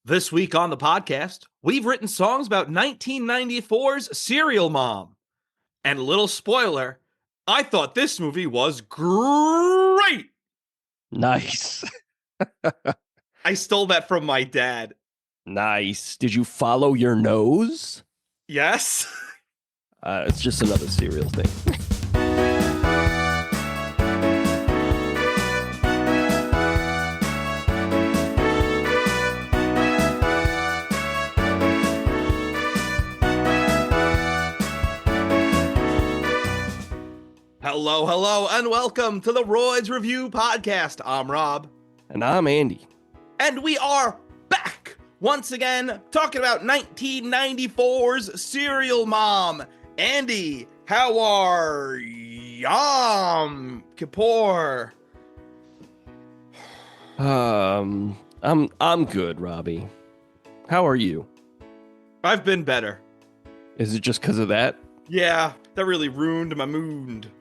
This week on the podcast, we've written songs about 1994's Serial Mom. And a little spoiler, I thought this movie was great. Nice. I stole that from my dad. Nice. Did you follow your nose? Yes. It's just another cereal thing. Hello, and welcome to the Royds Review Podcast. I'm Rob. And I'm Andy. And we are back once again talking about 1994's Serial Mom. Andy, how are Yom Kippur? I'm good, Robbie. How are you? I've been better. Is it just because of that? Yeah, that really ruined my mood.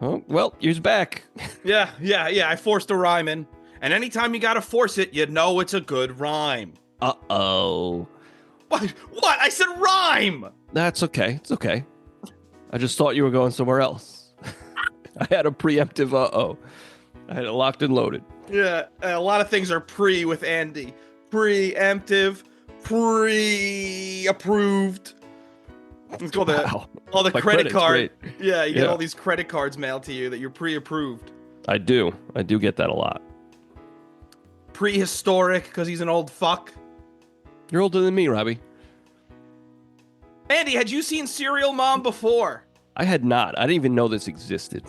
Oh, well, you're back. Yeah, I forced a rhyme in. And anytime you gotta force it, you know it's a good rhyme. Uh-oh. What? I said rhyme! That's okay. It's okay. I just thought you were going somewhere else. I had a preemptive uh-oh. I had it locked and loaded. Yeah, a lot of things are pre with Andy. Preemptive, pre-approved. It's called all the credit card. Yeah, you get all these credit cards mailed to you that you're pre-approved. I do get that a lot. Prehistoric, because he's an old fuck. You're older than me, Robbie. Andy, had you seen Serial Mom before? I had not. I didn't even know this existed.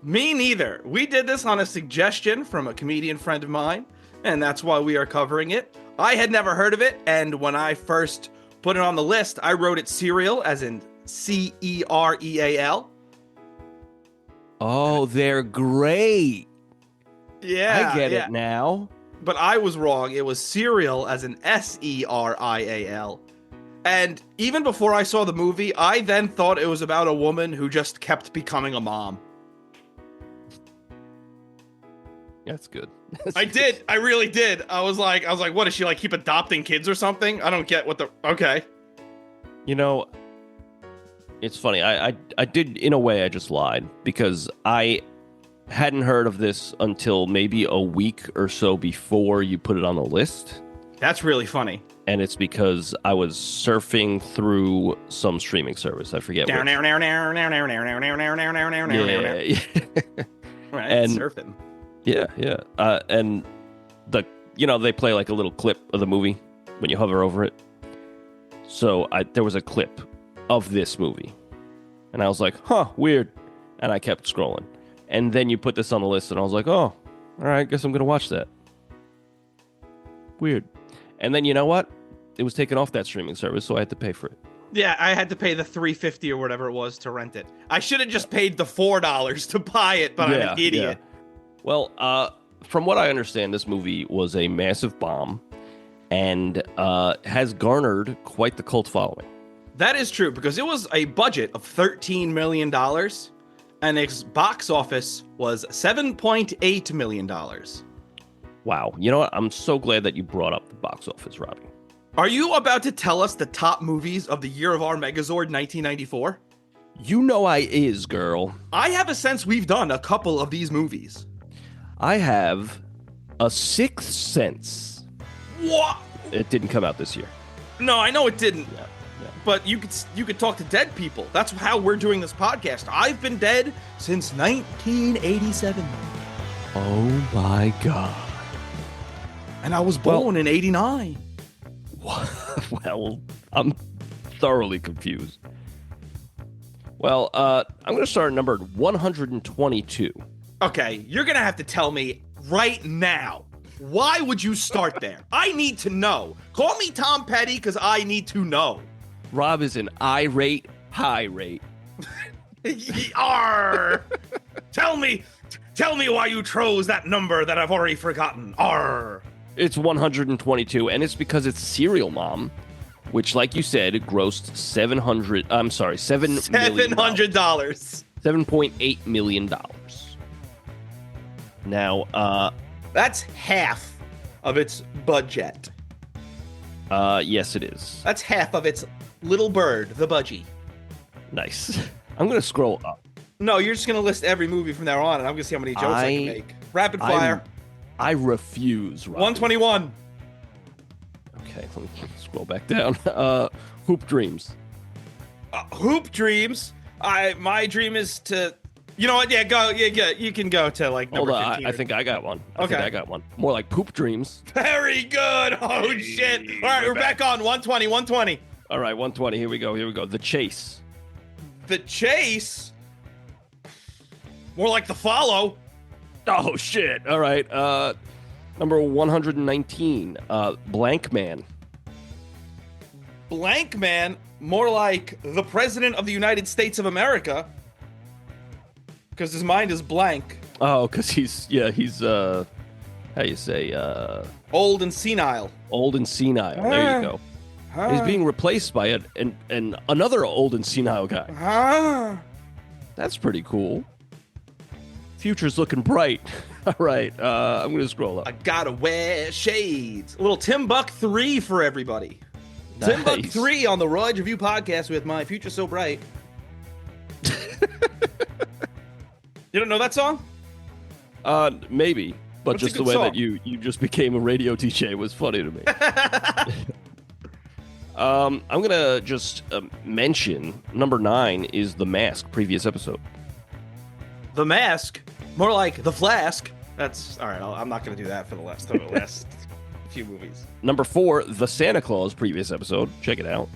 Me neither. We did this on a suggestion from a comedian friend of mine, and that's why we are covering it. I had never heard of it, and when I first put it on the list, I wrote it Serial, as in Cereal. Oh, they're great. Yeah. I get it now. But I was wrong. It was Serial, as in Serial. And even before I saw the movie, I then thought it was about a woman who just kept becoming a mom. That's good. I did. I really did. I was like, what, does she like keep adopting kids or something? I don't get what the... Okay. You know, it's funny. I did, in a way, I just lied because I hadn't heard of this until maybe a week or so before you put it on the list. That's really funny. And it's because I was surfing through some streaming service. I forget what. Yeah. Right, and surfing. Yeah. And they play like a little clip of the movie when you hover over it. So there was a clip of this movie. And I was like, weird. And I kept scrolling. And then you put this on the list and I was like, oh, all right, I guess I'm going to watch that. Weird. And then you know what? It was taken off that streaming service, so I had to pay for it. Yeah, I had to pay the $3.50 or whatever it was to rent it. I should have just paid the $4 to buy it, but I'm an idiot. Yeah. Well, from what I understand, this movie was a massive bomb and has garnered quite the cult following. That is true, because it was a budget of $13 million, and its box office was $7.8 million. Wow. You know what? I'm so glad that you brought up the box office, Robbie. Are you about to tell us the top movies of the year of our Megazord 1994? You know I is, girl. I have a sense we've done a couple of these movies. I have a Sixth Sense. What? It didn't come out this year. No, I know it didn't. Yeah. But you could talk to dead people. That's how we're doing this podcast. I've been dead since 1987. Oh my God. And I was born in 89. Well, I'm thoroughly confused. Well, I'm going to start at number 122. Okay, you're going to have to tell me right now. Why would you start there? I need to know. Call me Tom Petty, because I need to know. Rob is an irate, high rate. Arr! Tell me why you chose that number that I've already forgotten. Arr! It's 122, and it's because it's Serial Mom, which, like you said, it grossed $700 million. $7.8 million. Now, that's half of its budget. Yes, it is. That's half of its little bird, the budgie. Nice. I'm gonna scroll up. No, you're just gonna list every movie from there on, and I'm gonna see how many jokes I can make. Rapid fire. I refuse. Robbie. 121. Okay, let me scroll back down. Hoop Dreams. Hoop Dreams. My dream is to. You know what? Yeah, go. Yeah, you can go to like number 15. I think I got one. Okay. I think I got one. More like Poop Dreams. Very good. Oh shit! All right, we're back on 120. 120. All right, 120. Here we go. The Chase. The Chase. More like The Follow. Oh shit! All right. Number 119. Blank Man. Blank Man. More like the President of the United States of America. Because his mind is blank. Oh, because he's how you say, old and senile. Old and senile. There you go. He's being replaced by and another old and senile guy. That's pretty cool. Future's looking bright. All right, I'm gonna scroll up. I gotta wear shades. A little Tim Buck 3 for everybody. Nice. Tim Buck 3 on the Royds Review podcast with My Future So Bright. You don't know that song? Maybe, but What's just the way that you just became a radio DJ was funny to me. I'm gonna just mention number 9 is The Mask, previous episode. The Mask, more like The Flask. That's all right. I'm not gonna do that for the last few movies. Number 4, The Santa Claus, previous episode. Check it out.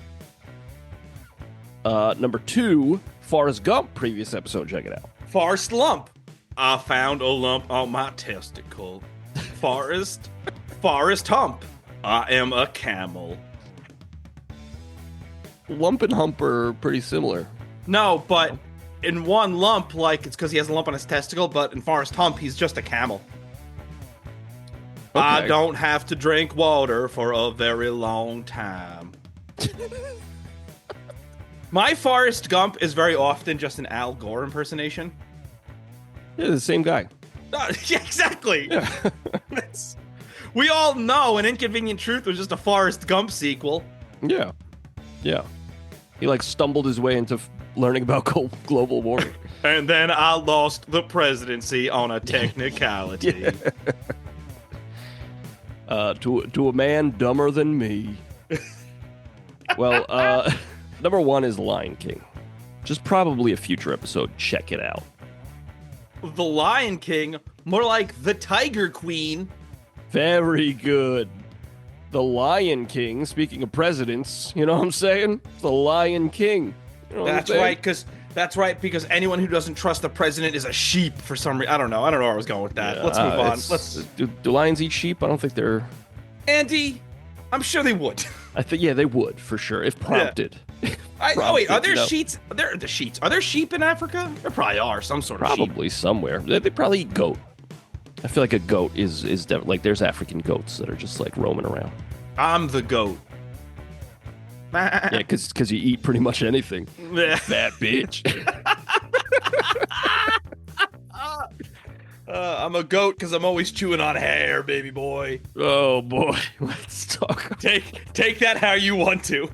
Number 2, Forrest Gump, previous episode. Check it out. Forrest Lump. I found a lump on my testicle. Forrest Hump. I am a camel. Lump and Hump are pretty similar. No, but in one lump, like it's because he has a lump on his testicle, but in Forrest Hump, he's just a camel. Okay. I don't have to drink water for a very long time. My Forrest Gump is very often just an Al Gore impersonation. Yeah, the same guy. Yeah, exactly. Yeah. We all know An Inconvenient Truth was just a Forrest Gump sequel. Yeah. He like stumbled his way into learning about global warming. And then I lost the presidency on a technicality. To a man dumber than me. Well, number 1 is Lion King. Just probably a future episode. Check it out. The Lion King, more like the Tiger Queen. Very good. The Lion King, speaking of presidents, you know what I'm saying? The Lion King. You know That's right, because anyone who doesn't trust the president is a sheep for some reason. I don't know where I was going with that. Yeah, Let's move on. Do lions eat sheep? I don't think they're... Andy, I'm sure they would. I think, yeah, they would, for sure, if prompted. Yeah. Wait, are there sheets? Are there sheep in Africa? There probably are, some sort of sheep. Probably somewhere. They probably eat goat. I feel like a goat is definitely... Like, there's African goats that are just, like, roaming around. I'm the goat. Yeah, because you eat pretty much anything. Fat bitch. I'm a goat because I'm always chewing on hair, baby boy. Oh, boy. Let's talk. Take that how you want to.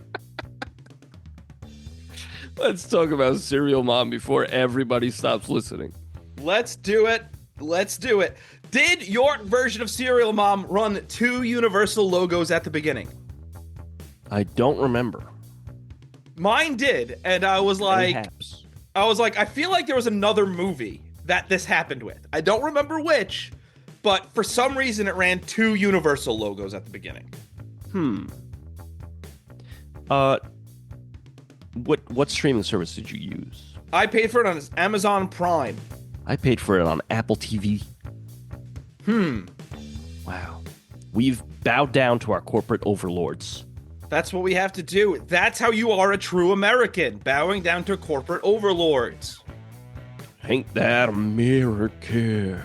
Let's talk about Serial Mom before everybody stops listening. Let's do it. Did your version of Serial Mom run 2 Universal logos at the beginning? I don't remember. Mine did, and I was like, I feel like there was another movie that this happened with. I don't remember which, but for some reason it ran 2 Universal logos at the beginning. What streaming service did you use? I paid for it on Amazon Prime. I paid for it on Apple TV. Wow. We've bowed down to our corporate overlords. That's what we have to do. That's how you are a true American, bowing down to corporate overlords. Ain't that America?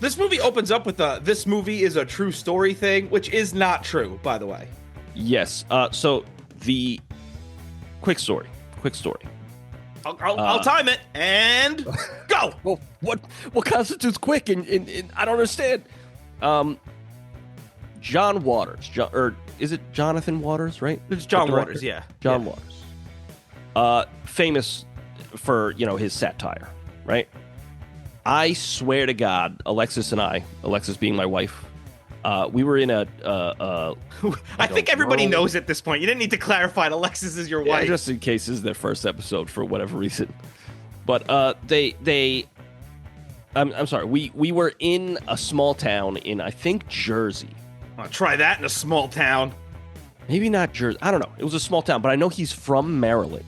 This movie opens up with this movie is a true story thing, which is not true, by the way. Yes. So the quick story. I'll time it and go. Well, what constitutes quick? And I don't understand. John Waters, or is it Jonathan Waters? Right? It's John Waters. Yeah, John Waters. Famous for his satire, right? I swear to God, Alexis and I, Alexis being my wife, we were in a. I think everybody knows at this point. You didn't need to clarify. Alexis is your wife, just in case this is their first episode for whatever reason. But I'm sorry. We were in a small town in, I think, Jersey. I'll try that in a small town. Maybe not Jersey. I don't know. It was a small town, but I know he's from Maryland.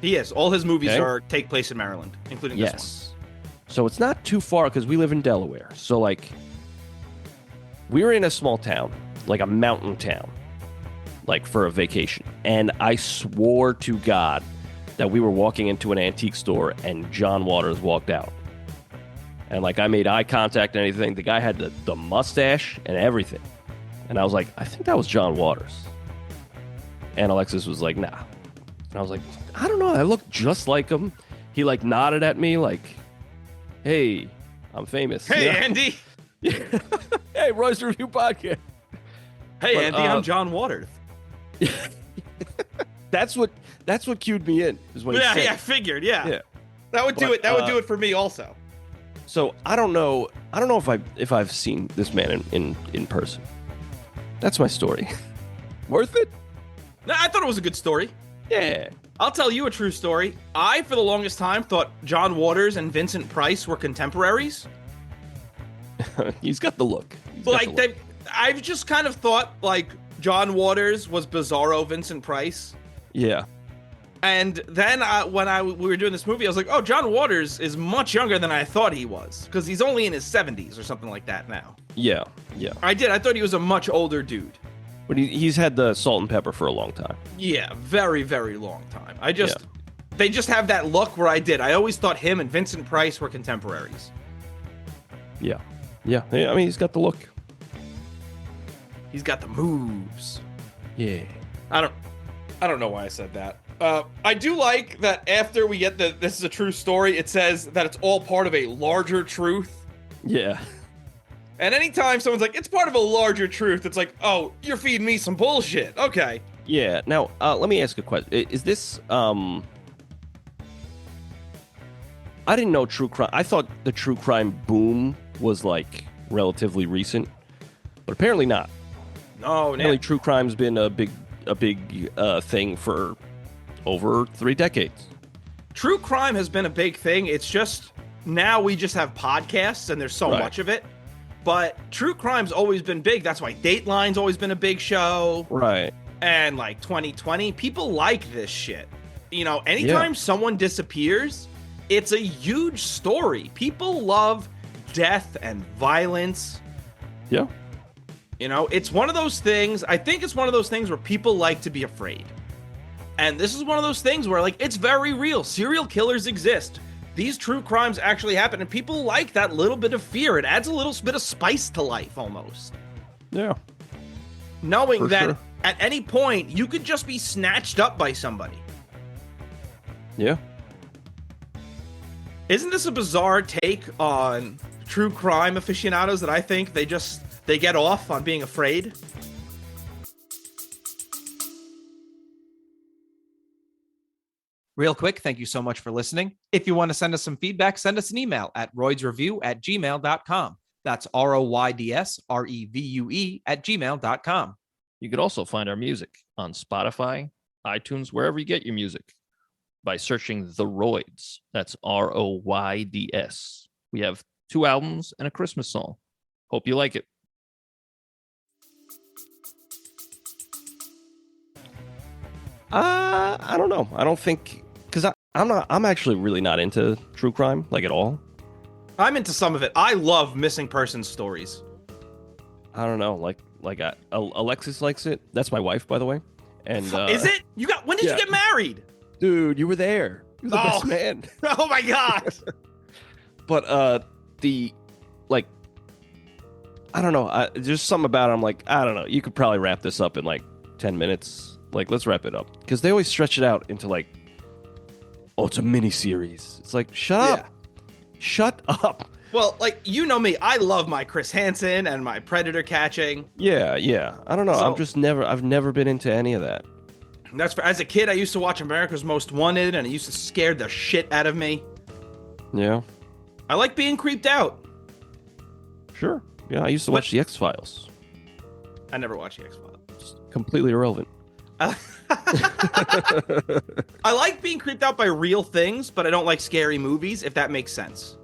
He is. All his movies take place in Maryland, including this one. So it's not too far because we live in Delaware. So like, we were in a small town, like a mountain town, like for a vacation. And I swore to God that we were walking into an antique store and John Waters walked out. And like, I made eye contact and everything. The guy had the mustache and everything. And I was like, I think that was John Waters. And Alexis was like, nah. And I was like, I don't know. I look just like him. He like nodded at me like, hey, I'm famous. Hey, Andy. Hey, Roy's Review Podcast. Hey, but, Andy, I'm John Waters. That's what cued me in. Is when I figured. Yeah. That would do it. That would do it for me also. So I don't know if I've seen this man in person. That's my story. Worth it? No, I thought it was a good story. Yeah. I'll tell you a true story. I, for the longest time, thought John Waters and Vincent Price were contemporaries. He's got the look. I've just kind of thought like John Waters was Bizarro Vincent Price. Yeah. And then when we were doing this movie, I was like, oh, John Waters is much younger than I thought he was, because he's only in his 70s or something like that now. Yeah. I thought he was a much older dude. But he's had the salt and pepper for a long time. Yeah, very, very long time. They just have that look where I always thought him and Vincent Price were contemporaries. Yeah. I mean, he's got the look. He's got the moves. Yeah. I don't know why I said that. I do like that after we get this is a true story, it says that it's all part of a larger truth. Yeah. And anytime someone's like, it's part of a larger truth, it's like, oh, you're feeding me some bullshit. Okay. Yeah. Now, let me ask a question. Is this, I didn't know true crime. I thought the true crime boom was like relatively recent, but apparently not. No, apparently true crime's been a big thing for over 3 decades. True crime has been a big thing. It's just now we just have podcasts and there's so much of it. But true crime's always been big. That's why Dateline's always been a big show. Right. And like 2020, people like this shit. Anytime someone disappears, it's a huge story. People love death and violence. Yeah. It's one of those things. I think it's one of those things where people like to be afraid. And this is one of those things where, like, it's very real. Serial killers exist. These true crimes actually happen, and people like that little bit of fear. It adds a little bit of spice to life, almost. Yeah. Knowing that at any point, you could just be snatched up by somebody. Yeah. Isn't this a bizarre take on true crime aficionados that I think they get off on being afraid? Real quick, thank you so much for listening. If you want to send us some feedback, send us an email at roydsreview@gmail.com. That's ROYDSREVUE@gmail.com. You could also find our music on Spotify, iTunes, wherever you get your music, by searching The Royds. That's ROYDS. We have 2 albums and a Christmas song. Hope you like it. I don't know. I don't think, because I'm actually really not into true crime, like, at all. I'm into some of it. I love missing person stories. I don't know. Like Alexis likes it. That's my wife, by the way. And is it? When did you get married? Dude, you were there. You're the best man. Oh my God. But I don't know. There's something about it. I'm like, I don't know. You could probably wrap this up in like 10 minutes. Like, let's wrap it up. Because they always stretch it out into like, oh, it's a mini series. It's like, shut up. Shut up. Well, like, you know me, I love my Chris Hansen and my predator catching. Yeah. I don't know. I've never been into any of that. As a kid, I used to watch America's Most Wanted, and it used to scare the shit out of me. Yeah. I like being creeped out. Sure. Yeah, I used to watch The X-Files. I never watched the X-Files. Just completely irrelevant. I like being creeped out by real things, but I don't like scary movies, if that makes sense.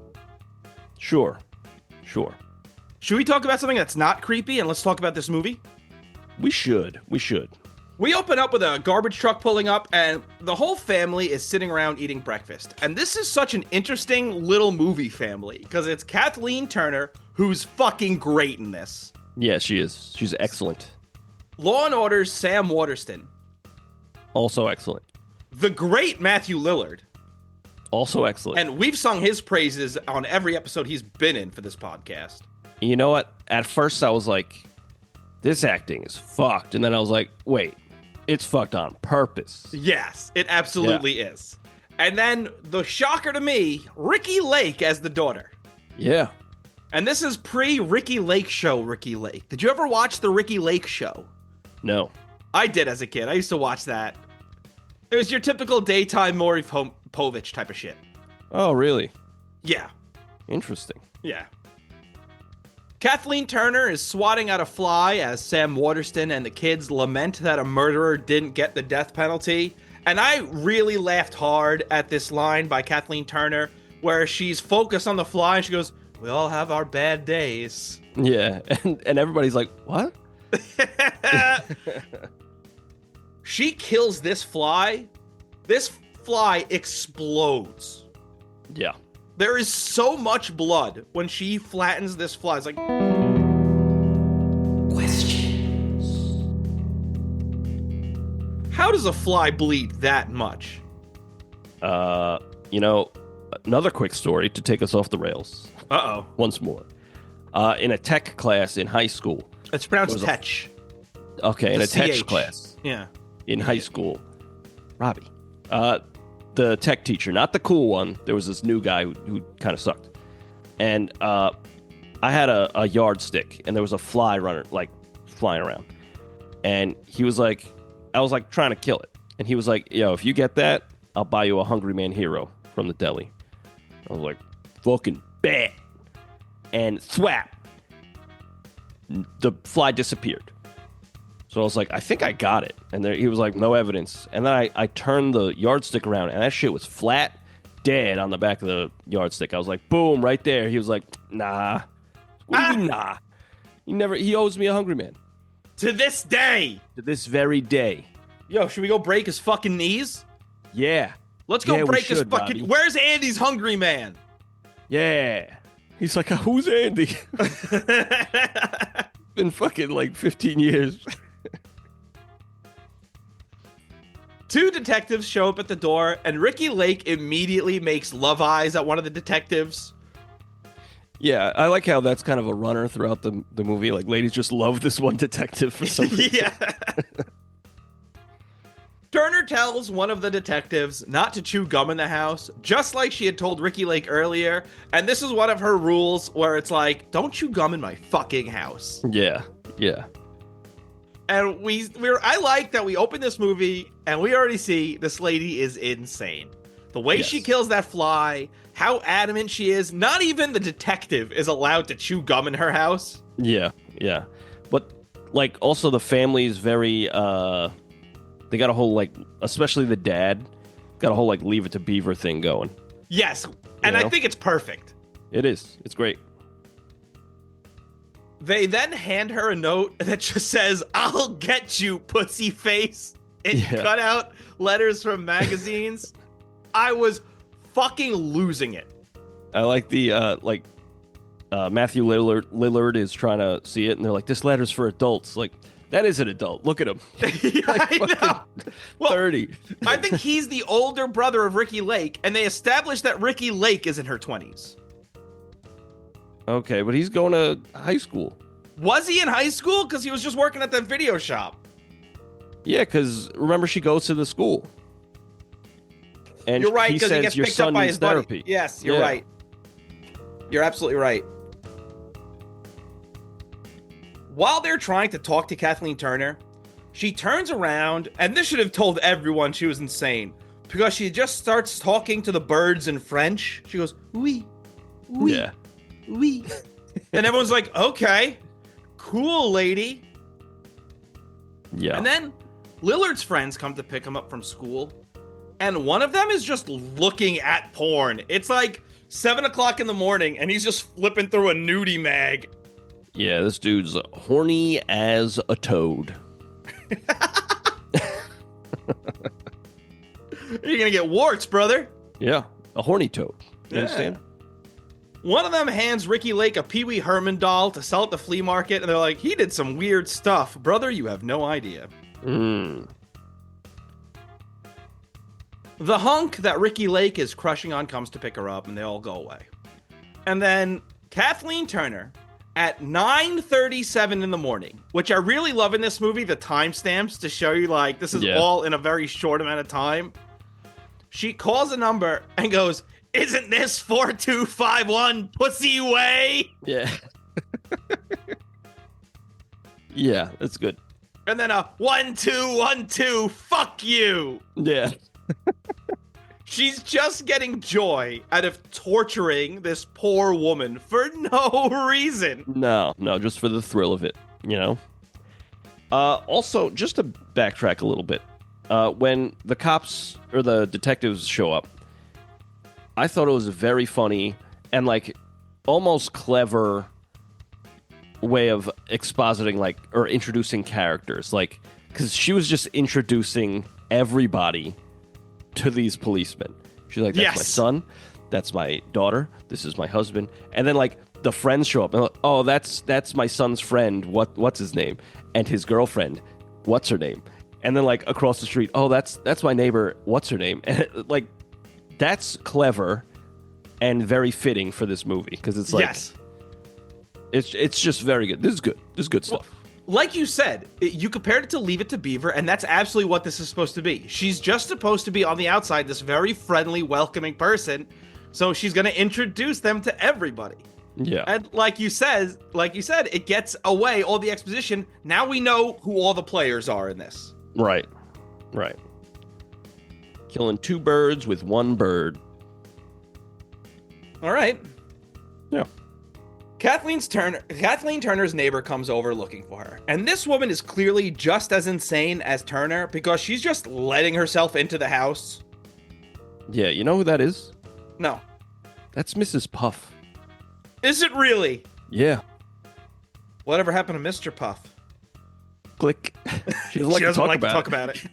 Sure. Should we talk about something that's not creepy, and let's talk about this movie? We should. We open up with a garbage truck pulling up, and the whole family is sitting around eating breakfast. And this is such an interesting little movie family, because it's Kathleen Turner, who's fucking great in this. Yeah, she is. She's excellent. Law & Order's Sam Waterston. Also excellent. The great Matthew Lillard. Also excellent. And we've sung his praises on every episode he's been in for this podcast. You know what? At first I was like, this acting is fucked. And then I was like, wait, it's fucked on purpose. Yes, it absolutely is. And then the shocker to me, Ricki Lake as the daughter. Yeah. And this is pre-Ricki Lake show, Ricki Lake. Did you ever watch the Ricki Lake show? No. I did as a kid. I used to watch that. It was your typical daytime Maury Povich type of shit. Oh, really? Yeah. Interesting. Yeah. Kathleen Turner is swatting at a fly as Sam Waterston and the kids lament that a murderer didn't get the death penalty. And I really laughed hard at this line by Kathleen Turner where she's focused on the fly and she goes, "We all have our bad days." Yeah. And everybody's like, what? She kills this fly. This fly explodes. Yeah. There is so much blood when she flattens this fly. It's like, questions. How does a fly bleed that much? Another quick story to take us off the rails. Uh-oh. Once more. In a tech class in high school. It's pronounced tech. Okay, in a tech CH. class. Yeah. In high school. Robbie. The tech teacher, not the cool one. There was this new guy who kind of sucked. And I had a yardstick, and there was a fly runner, like, flying around. And he was like, I was like trying to kill it. And he was like, yo, if you get that, I'll buy you a Hungry Man Hero from the deli. I was like, fucking bad. And thwap. The fly disappeared. So I was like, I think I got it. And he was like, no evidence. And then I turned the yardstick around, and that shit was flat, dead on the back of the yardstick. I was like, boom, right there. He was like, nah. What do you mean, nah? He owes me a Hungry Man. To this day. To this very day. Yo, should we go break his fucking knees? Yeah. Let's go break his fucking... Robbie. Where's Andy's Hungry Man? Yeah. He's like, who's Andy? Been fucking like 15 years. Two detectives show up at the door, and Ricki Lake immediately makes love eyes at one of the detectives. Yeah, I like how that's kind of a runner throughout the movie. Like, ladies just love this one detective for some reason. Yeah. Turner tells one of the detectives not to chew gum in the house, just like she had told Ricki Lake earlier. And this is one of her rules where it's like, don't chew gum in my fucking house. Yeah. And I like that we open this movie and we already see this lady is insane. The way she kills that fly, how adamant she is. Not even the detective is allowed to chew gum in her house. Yeah. But, like, also the family is very, they got a whole, like, especially the dad, got a whole, like, Leave It to Beaver thing going. Yes, and I think it's perfect. It is. It's great. They then hand her a note that just says, "I'll get you, pussy face," and cut out letters from magazines. I was fucking losing it. I like the, Matthew Lillard is trying to see it, and they're like, this letter's for adults. Like, that is an adult. Look at him. I know. Well, 30. I think he's the older brother of Ricki Lake, and they established that Ricki Lake is in her 20s. Okay, but he's going to high school. Was he in high school? Because he was just working at that video shop. Yeah, because remember, she goes to the school. And you're right, he because he says gets your picked up son by needs his therapy. buddy. Yes, you're right. You're absolutely right. While they're trying to talk to Kathleen Turner, she turns around, and this should have told everyone she was insane, because she just starts talking to the birds in French. She goes, oui, oui, Yeah. oui. And everyone's like, okay, cool, lady. Yeah. And then Lillard's friends come to pick him up from school, and one of them is just looking at porn. It's like 7 o'clock in the morning, and he's just flipping through a nudie mag. Yeah, this dude's horny as a toad. You're gonna get warts, brother. Yeah, a horny toad. You understand? One of them hands Ricki Lake a Pee Wee Herman doll to sell at the flea market, and they're like, he did some weird stuff. Brother, you have no idea. Mm. The hunk that Ricki Lake is crushing on comes to pick her up, and they all go away. And then Kathleen Turner, at 9:37 in the morning, which I really love in this movie, the timestamps to show you, like, this is all in a very short amount of time. She calls a number and goes, isn't this 4251 Pussy Way? Yeah. Yeah, that's good. And then a 1212, fuck you. Yeah. She's just getting joy out of torturing this poor woman for no reason. No, just for the thrill of it, you know? Also, just to backtrack a little bit, when the cops or the detectives show up, I thought it was a very funny and, like, almost clever way of expositing, like, or introducing characters. Like, because she was just introducing everybody to these policemen. She's like, that's my son, that's my daughter, this is my husband. And then, like, the friends show up and like, oh, that's my son's friend, what's his name? And his girlfriend, what's her name? And then, like, across the street, oh, that's my neighbor, what's her name? And, like, that's clever and very fitting for this movie, because it's like, it's just very good. This is good. This is good stuff. Like you said, you compared it to Leave It to Beaver, and that's absolutely what this is supposed to be. She's just supposed to be on the outside, this very friendly, welcoming person. So she's going to introduce them to everybody. Yeah. And like you said, it gets away all the exposition. Now we know who all the players are in this. Right. Killing two birds with one bird. All right. Yeah. Kathleen Turner's neighbor comes over looking for her. And this woman is clearly just as insane as Turner, because she's just letting herself into the house. Yeah, you know who that is? No. That's Mrs. Puff. Is it really? Yeah. Whatever happened to Mr. Puff? Click. She doesn't like to talk about it.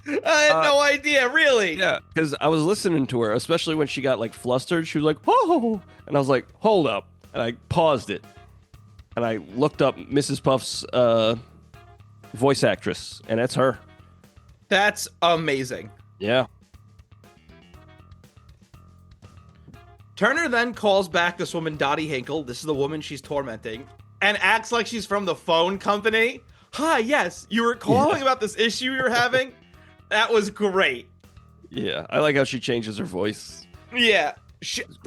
I had no idea, really. Yeah, because I was listening to her, especially when she got, like, flustered. She was like, "Oh," and I was like, "Hold up!" And I paused it, and I looked up Mrs. Puff's voice actress, and that's her. That's amazing. Yeah. Turner then calls back this woman, Dottie Hinkle. This is the woman she's tormenting, and acts like she's from the phone company. Hi, yes, you were calling about this issue you're having. That was great. Yeah, I like how she changes her voice. Yeah.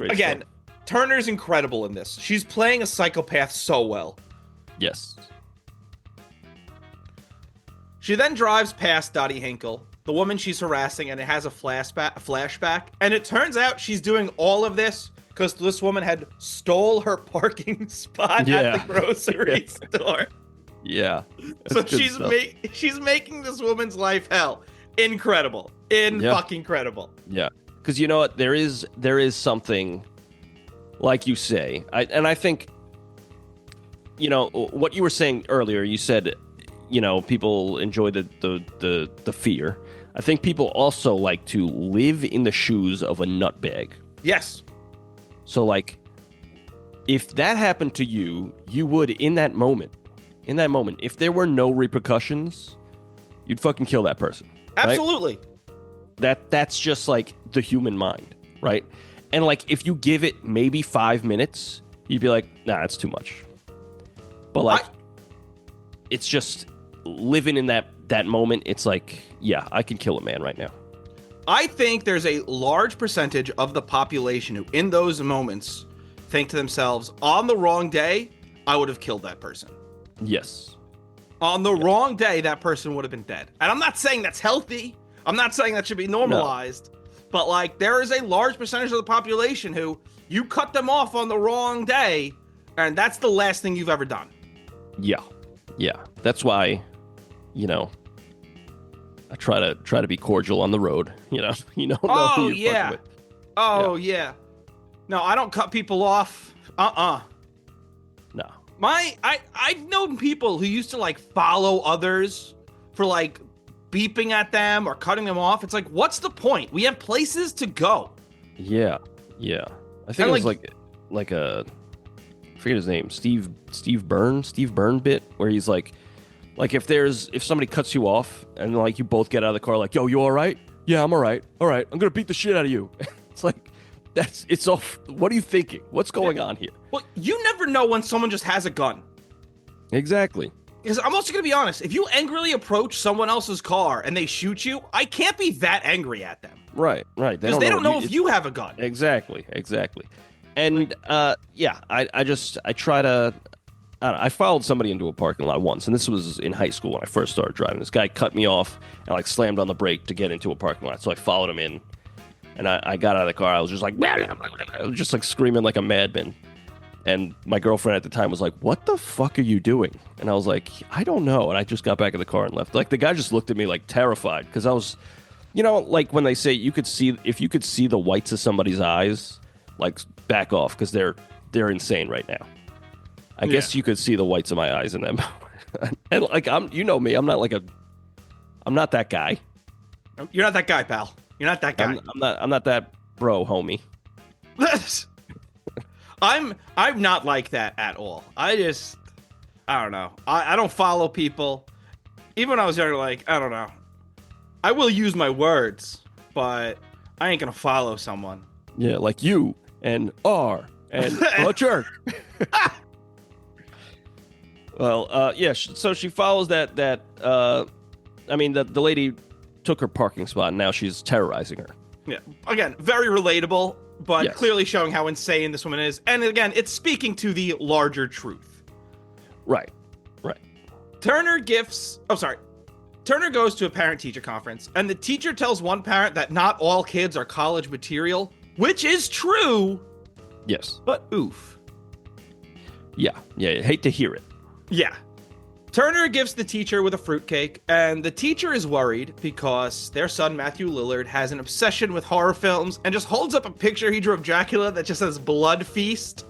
Again, stuff. Turner's incredible in this. She's playing a psychopath so well. Yes. She then drives past Dottie Hinkle, the woman she's harassing, and it has a flashback. And it turns out she's doing all of this because this woman had stole her parking spot at the grocery store. Yeah. So she's making this woman's life hell. Incredible. Fucking incredible. Yeah. Because you know what? There is something, like you say, I think, you know, what you were saying earlier, you said, you know, people enjoy the fear. I think people also like to live in the shoes of a nutbag. Yes. So, like, if that happened to you, you would, in that moment, if there were no repercussions, you'd fucking kill that person. Absolutely. Right? That's just, like, the human mind, right? And, like, if you give it maybe 5 minutes, you'd be like, nah, that's too much. But, like, it's just living in that moment. It's like, yeah, I can kill a man right now. I think there's a large percentage of the population who, in those moments, think to themselves, on the wrong day, I would have killed that person. Yes. On the wrong day, that person would have been dead. And I'm not saying that's healthy. I'm not saying that should be normalized. No. But, like, there is a large percentage of the population who you cut them off on the wrong day, and that's the last thing you've ever done. Yeah. Yeah. That's why, you know, I try to be cordial on the road, you know. You don't know who you're fucking with. Oh, yeah. No, I don't cut people off. No. I've known people who used to, like, follow others for, like, beeping at them or cutting them off. It's like, what's the point? We have places to go. Yeah. Yeah. I think it was like a, I forget his name, Steve Byrne bit, where he's like if somebody cuts you off and like you both get out of the car like, yo, you all right? Yeah, I'm all right. All right, I'm gonna beat the shit out of you. It's like, it's off. What are you thinking? What's going on here? Well, you never know when someone just has a gun. Exactly. Because I'm also gonna be honest, if you angrily approach someone else's car and they shoot you, I can't be that angry at them. Right. Because they don't know if you have a gun. Exactly. And I try to. I followed somebody into a parking lot once, and this was in high school when I first started driving. This guy cut me off and like slammed on the brake to get into a parking lot, so I followed him in, and I got out of the car. I was just like, I was just like screaming like a madman, and my girlfriend at the time was like, "What the fuck are you doing?" And I was like, "I don't know," and I just got back in the car and left. Like the guy just looked at me like terrified because I was, you know, like when they say if you could see the whites of somebody's eyes, like back off because they're insane right now. I guess you could see the whites of my eyes in them. And like you know me, I'm not that guy. You're not that guy, pal. You're not that guy. I'm not that bro, homie. I'm not like that at all. I don't know. I don't follow people. Even when I was younger, like, I don't know. I will use my words, but I ain't gonna follow someone. Yeah, like you and R and a jerk. Well, so she follows that. I mean, the lady took her parking spot, and now she's terrorizing her. Yeah. Again, very relatable, but clearly showing how insane this woman is. And again, it's speaking to the larger truth. Right. Turner goes to a parent-teacher conference, and the teacher tells one parent that not all kids are college material, which is true. Yes. But oof. Yeah. I hate to hear it. Yeah. Turner gives the teacher with a fruitcake, and the teacher is worried because their son, Matthew Lillard, has an obsession with horror films and just holds up a picture he drew of Dracula that just says Blood Feast.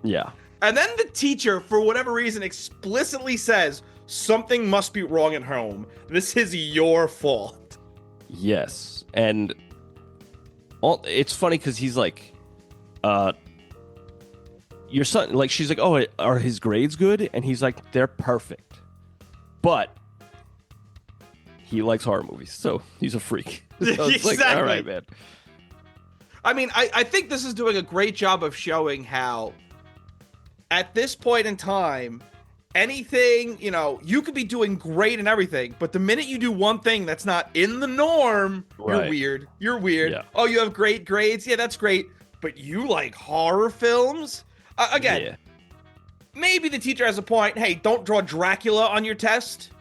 Yeah. And then the teacher, for whatever reason, explicitly says, something must be wrong at home. This is your fault. Yes. And it's funny because he's like, your son, like, she's like, oh, are his grades good? And he's like, they're perfect. But he likes horror movies, so he's a freak. So it's exactly. Like, all right, man. I mean, I think this is doing a great job of showing how, at this point in time, anything, you know, you could be doing great and everything, but the minute you do one thing that's not in the norm, right. You're weird. Yeah. Oh, you have great grades? Yeah, that's great. But you like horror films? Again, maybe the teacher has a point. Hey, don't draw Dracula on your test.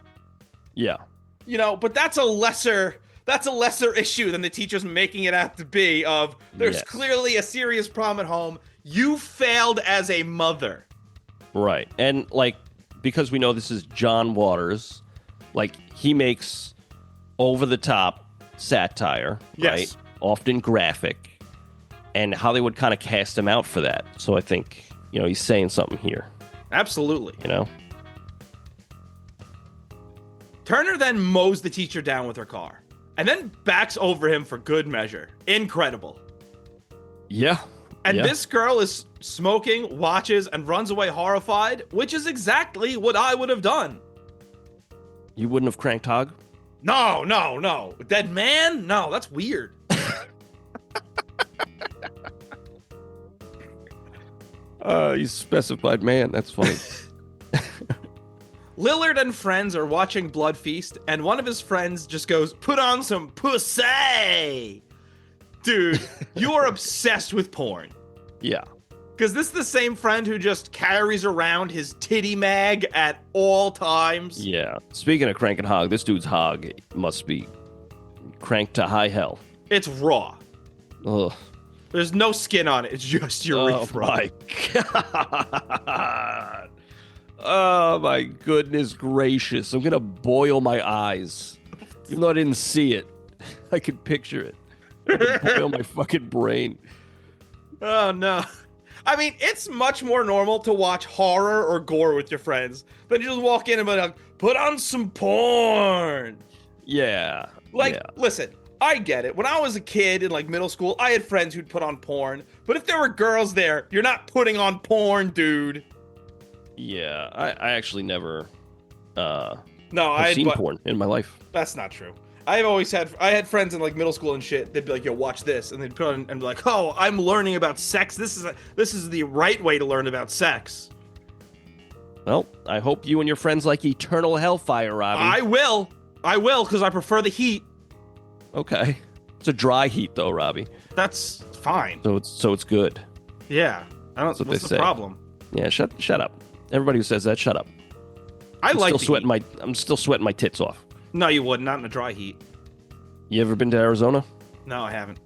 Yeah. You know, but that's a lesser issue than the teacher's making it out to be of there's clearly a serious problem at home. You failed as a mother. Right. And like, because we know this is John Waters, like he makes over the top satire, right? Often graphic. And Hollywood kind of cast him out for that. So I think, you know, he's saying something here. Absolutely. You know? Turner then mows the teacher down with her car and then backs over him for good measure. Incredible. Yeah. And this girl is smoking, watches, and runs away horrified, which is exactly what I would have done. You wouldn't have cranked Hog? No. Dead man? No, that's weird. You specified man. That's funny. Lillard and friends are watching Blood Feast, and one of his friends just goes, "Put on some pussy." Dude, you are obsessed with porn. Yeah. Because this is the same friend who just carries around his titty mag at all times. Yeah. Speaking of cranking hog, this dude's hog must be cranked to high hell. It's raw. Ugh. There's no skin on it. It's just urethra. Oh my god. Oh my goodness gracious. I'm gonna boil my eyes. Even though I didn't see it, I could picture it. I'm gonna boil my fucking brain. Oh no. I mean, it's much more normal to watch horror or gore with your friends than just walk in and be like, "Put on some porn." Yeah. Like, yeah. listen, I get it. When I was a kid in like middle school, I had friends who'd put on porn. But if there were girls there, you're not putting on porn, dude. Yeah. I actually never No, have seen porn in my life. That's not true. I had friends in like middle school and shit. They'd be like, "Yo, watch this," and they'd put on and be like, "Oh, I'm learning about sex. This is the right way to learn about sex." Well, I hope you and your friends like eternal hellfire, Robbie. I will, because I prefer the heat. Okay. It's a dry heat though, Robbie. That's fine. So it's good. Yeah, I don't. That's what What's they the say. problem? Yeah, shut up. Everybody who says that, shut up. I'm still sweating my tits off. No, you wouldn't. Not in a dry heat. You ever been to Arizona? No, I haven't.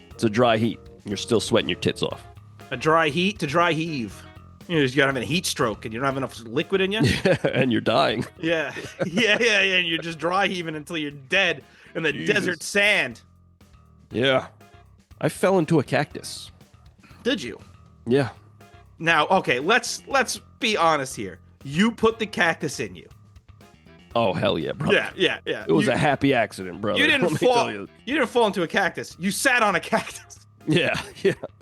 It's a dry heat. You're still sweating your tits off. A dry heat to dry heave. You gotta have a heat stroke, and you don't have enough liquid in you. And you're dying. Yeah, and you're just dry heaving until you're dead in the desert sand. Yeah. I fell into a cactus. Did you? Yeah. Now, okay, let's be honest here. You put the cactus in you. Oh hell yeah, brother. Yeah. It was a happy accident, brother. You didn't Let me fall. tell you. You didn't fall into a cactus. You sat on a cactus. Yeah.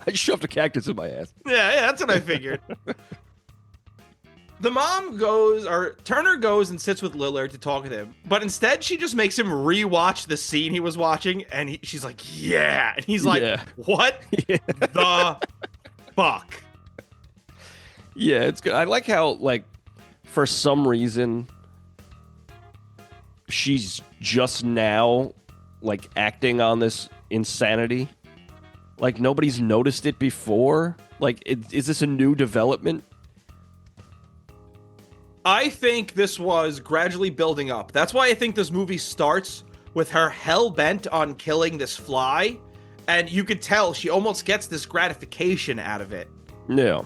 I shoved a cactus in my ass. Yeah, that's what I figured. The mom Turner goes and sits with Lillard to talk with him, but instead she just makes him rewatch the scene he was watching, and she's like, "Yeah," and he's like, Yeah. "What the fuck?" Yeah, it's good. I like how, like, for some reason, she's just now, like, acting on this insanity. Like, nobody's noticed it before. Like, is this a new development? I think this was gradually building up. That's why I think this movie starts with her hell-bent on killing this fly, and you could tell she almost gets this gratification out of it. Yeah.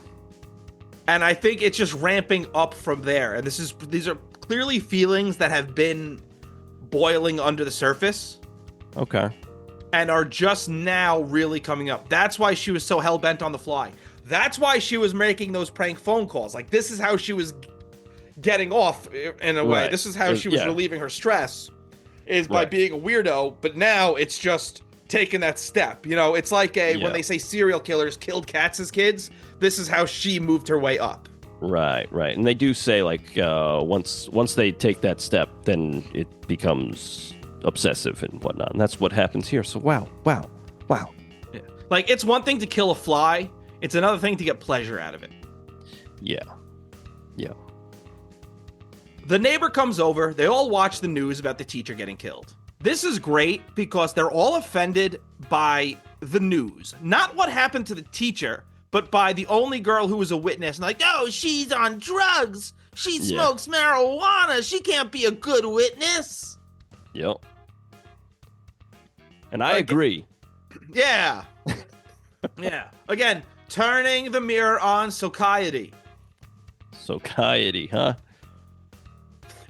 And I think it's just ramping up from there. And these are clearly feelings that have been boiling under the surface Okay. and are just now really coming up. That's why she was so hell-bent on the fly. That's why she was making those prank phone calls. Like, this is how she was getting off in a way. Right. This is how she was Yeah. relieving her stress, is by Right. being a weirdo. But now it's just taking that step. You know, it's like when they say serial killers killed cats as kids, this is how she moved her way up. Right. And they do say, like, once they take that step, then it becomes obsessive and whatnot. And that's what happens here. So, wow. Yeah. Like, it's one thing to kill a fly. It's another thing to get pleasure out of it. Yeah. The neighbor comes over. They all watch the news about the teacher getting killed. This is great because they're all offended by the news. Not what happened to the teacher, but by the only girl who was a witness. And like, "Oh, she's on drugs. She smokes marijuana. She can't be a good witness." Yep. And I agree. Yeah. Yeah. Again, turning the mirror on society. Society, huh?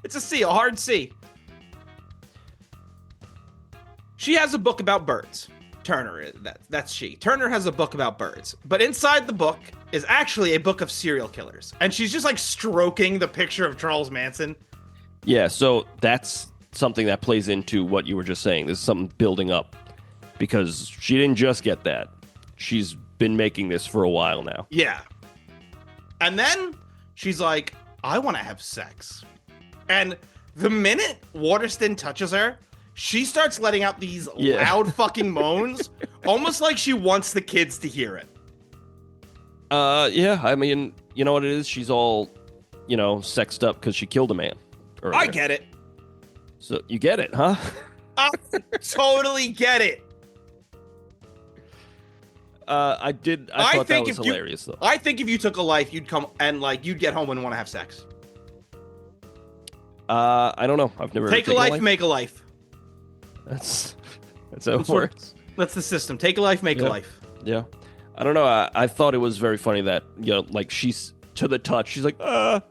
It's a C, a hard C. She has a book about birds. Turner, that's she. Turner has a book about birds. But inside the book is actually a book of serial killers. And she's just like stroking the picture of Charles Manson. Yeah, so that's something that plays into what you were just saying. There's something building up because she didn't just get that. She's been making this for a while now. Yeah. And then she's like, "I want to have sex." And the minute Waterston touches her, she starts letting out these loud fucking moans, almost like she wants the kids to hear it. Yeah, I mean, you know what it is? She's all, sexed up because she killed a man earlier. I get it. So you get it, huh? I totally get it. I thought that was hilarious, though. I think if you took a life, you'd come and you'd get home and want to have sex. I don't know. I've never take a life, make a life. That's how it works. That's the system. Take a life, make a life. Yeah. I don't know. I thought it was very funny that she's to the touch. She's like, yeah.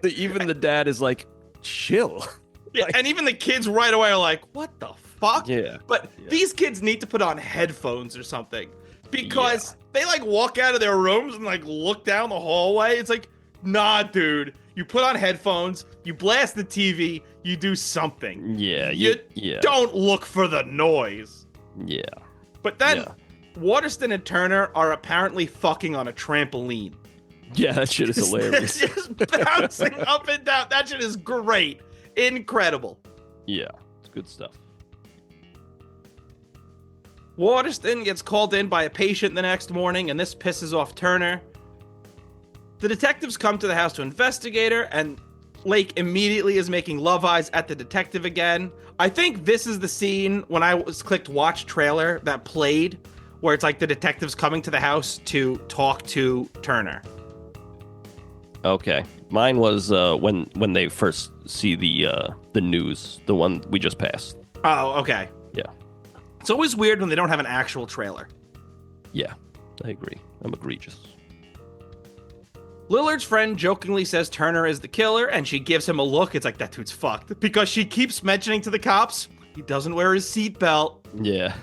Even the dad is like, chill. Yeah, and even the kids right away are like, what the fuck? Yeah. But these kids need to put on headphones or something because they walk out of their rooms and look down the hallway. It's like, nah, dude. You put on headphones, you blast the TV, you do something. Yeah. You don't look for the noise. Yeah. But then Waterston and Turner are apparently fucking on a trampoline. Yeah, that shit is hilarious. Just bouncing up and down. That shit is great. Incredible. Yeah, it's good stuff. Waterston gets called in by a patient the next morning, and this pisses off Turner. The detectives come to the house to investigate her, and Lake immediately is making love eyes at the detective again. I think this is the scene when I clicked watch trailer that played, where it's the detectives coming to the house to talk to Turner. Okay. Mine was when they first see the news, the one we just passed. Oh, okay. Yeah. It's always weird when they don't have an actual trailer. Yeah, I agree. I'm egregious. Lillard's friend jokingly says Turner is the killer, and she gives him a look. It's like, that dude's fucked. Because she keeps mentioning to the cops, he doesn't wear his seatbelt. Yeah.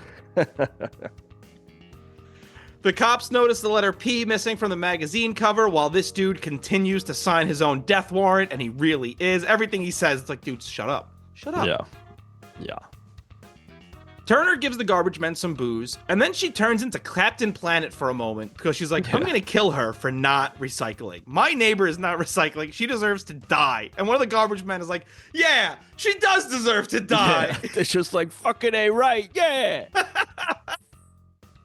The cops notice the letter P missing from the magazine cover, while this dude continues to sign his own death warrant, and he really is. Everything he says, it's like, dude, shut up. Shut up. Yeah. Turner gives the garbage men some booze, and then she turns into Captain Planet for a moment, because she's like, I'm going to kill her for not recycling. My neighbor is not recycling. She deserves to die. And one of the garbage men is like, yeah, she does deserve to die. Yeah. It's just like, fucking A right. Yeah.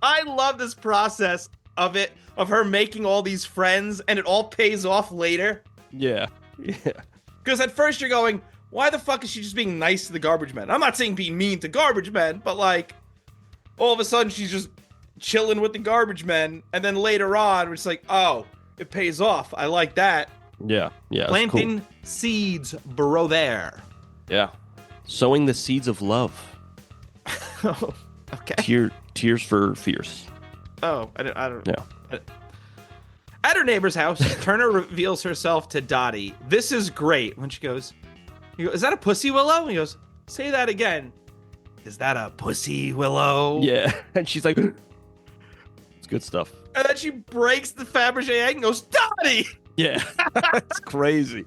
I love this process of her making all these friends, and it all pays off later. Yeah. Because at first you're going, why the fuck is she just being nice to the garbage men? I'm not saying being mean to garbage men, but all of a sudden she's just chilling with the garbage men, and then later on it's like, oh, it pays off. I like that. Yeah. Planting seeds, bro. There. Yeah. Sowing the seeds of love. Okay. Tears for fears. Oh, I don't. Yeah. At her neighbor's house, Turner reveals herself to Dottie. This is great. When she goes, is that a pussy willow? He goes, say that again. Is that a pussy willow? Yeah. And she's like, it's good stuff. And then she breaks the Fabergé egg and goes, Dottie! Yeah. That's crazy.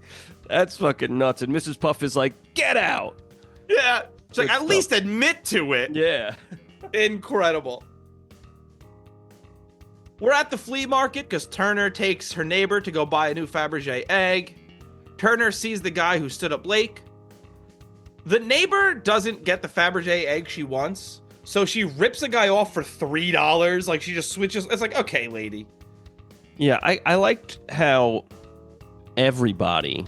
That's fucking nuts. And Mrs. Puff is like, get out. Yeah. She's like, Good at stuff. least admit to it. Yeah. Incredible. We're at the flea market because Turner takes her neighbor to go buy a new Fabergé egg. Turner sees the guy who stood up Lake. The neighbor doesn't get the Fabergé egg she wants, so she rips a guy off for $3. She just switches. It's like, okay, lady. Yeah, I liked how everybody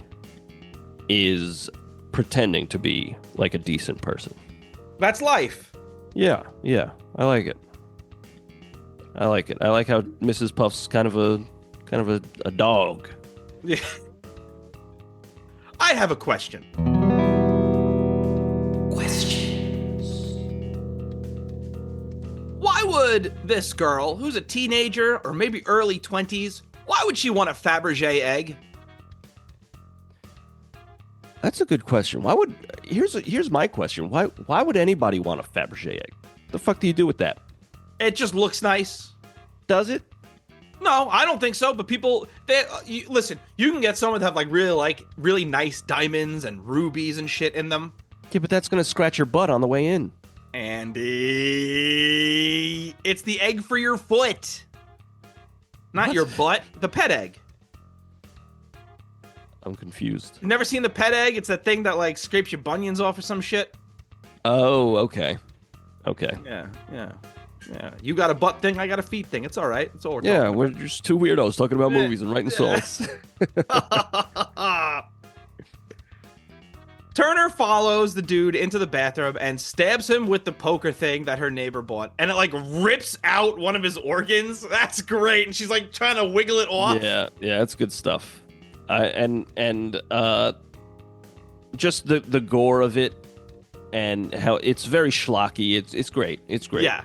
is pretending to be a decent person. That's life. Yeah, I like it. I like how Mrs. Puff's kind of a dog. Yeah. I have a question. Why would this girl, who's a teenager or maybe early 20s, why would she want a Fabergé egg? That's a good question. Here's my question. Why would anybody want a Fabergé egg? The fuck do you do with that? It just looks nice. Does it? No, I don't think so. But people, listen. You can get some that have really nice diamonds and rubies and shit in them. Yeah, but that's gonna scratch your butt on the way in. Andy, it's the egg for your foot, not What? your butt. The pet egg. I'm confused. You've never seen the pet egg? It's that thing that scrapes your bunions off or some shit. Oh, okay. Yeah. Yeah, you got a butt thing, I got a feet thing. It's all right. It's all we're Yeah, talking we're just two weirdos talking about movies and writing songs. about. Turner follows the dude into the bathroom and stabs him with the poker thing that her neighbor bought, and it like rips out one of his organs. That's great, and she's like trying to wiggle it off. Yeah, that's good stuff. Just the gore of it, and how it's very schlocky. It's great. It's great. Yeah,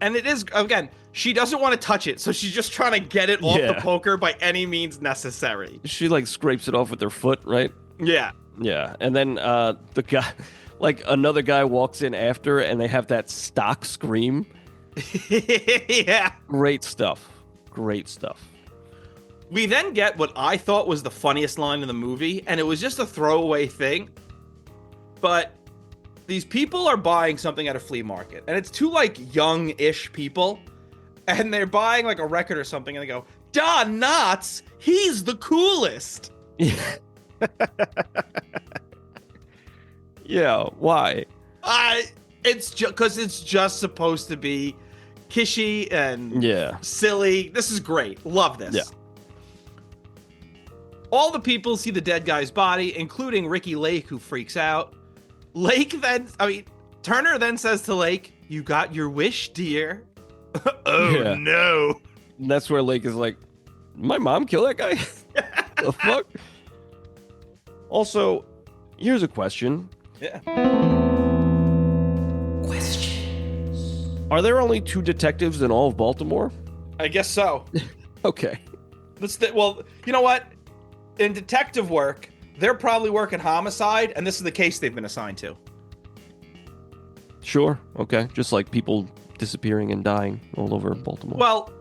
and it is, again, she doesn't want to touch it, so she's just trying to get it off the poker by any means necessary. She like scrapes it off with her foot, right? Yeah. Yeah, and then the guy, like another guy walks in after, and they have that stock scream. Yeah. Great stuff. Great stuff. We then get what I thought was the funniest line in the movie, and it was just a throwaway thing. But these people are buying something at a flea market, and it's two like young-ish people, and they're buying like a record or something, and they go, "Don Knotts, he's the coolest." Yeah. Yeah, why? It's just because it's just supposed to be kishy and silly. This is great. Love this. Yeah. All the people see the dead guy's body, including Ricki Lake, who freaks out. Turner then says to Lake, "You got your wish, dear." No. And that's where Lake is like, "My mom killed that guy?" The fuck? Also, here's a question. Yeah. Questions. Are there only 2 detectives in all of Baltimore? I guess so. Okay. Well, you know what? In detective work, they're probably working homicide, and this is the case they've been assigned to. Sure. Okay. Just like people disappearing and dying all over Baltimore. Well,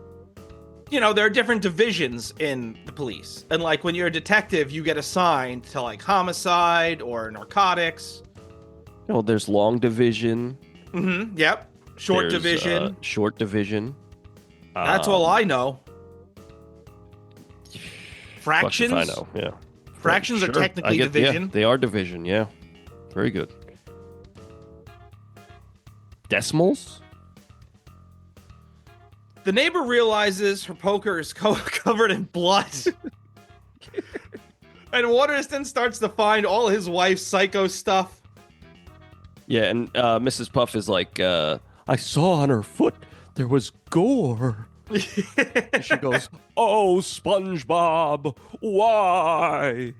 you know, there are different divisions in the police. And like when you're a detective, you get assigned to like homicide or narcotics. Oh, there's long division. Mm-hmm. Yep. Short division. Short division. That's all I know. Fractions. I know. Yeah. Fractions are technically division. Yeah, they are division. Yeah. Very good. Decimals? The neighbor realizes her poker is covered in blood. And Waterston starts to find all his wife's psycho stuff. Yeah, and Mrs. Puff is like, I saw on her foot there was gore. And she goes, "Oh, SpongeBob, why?"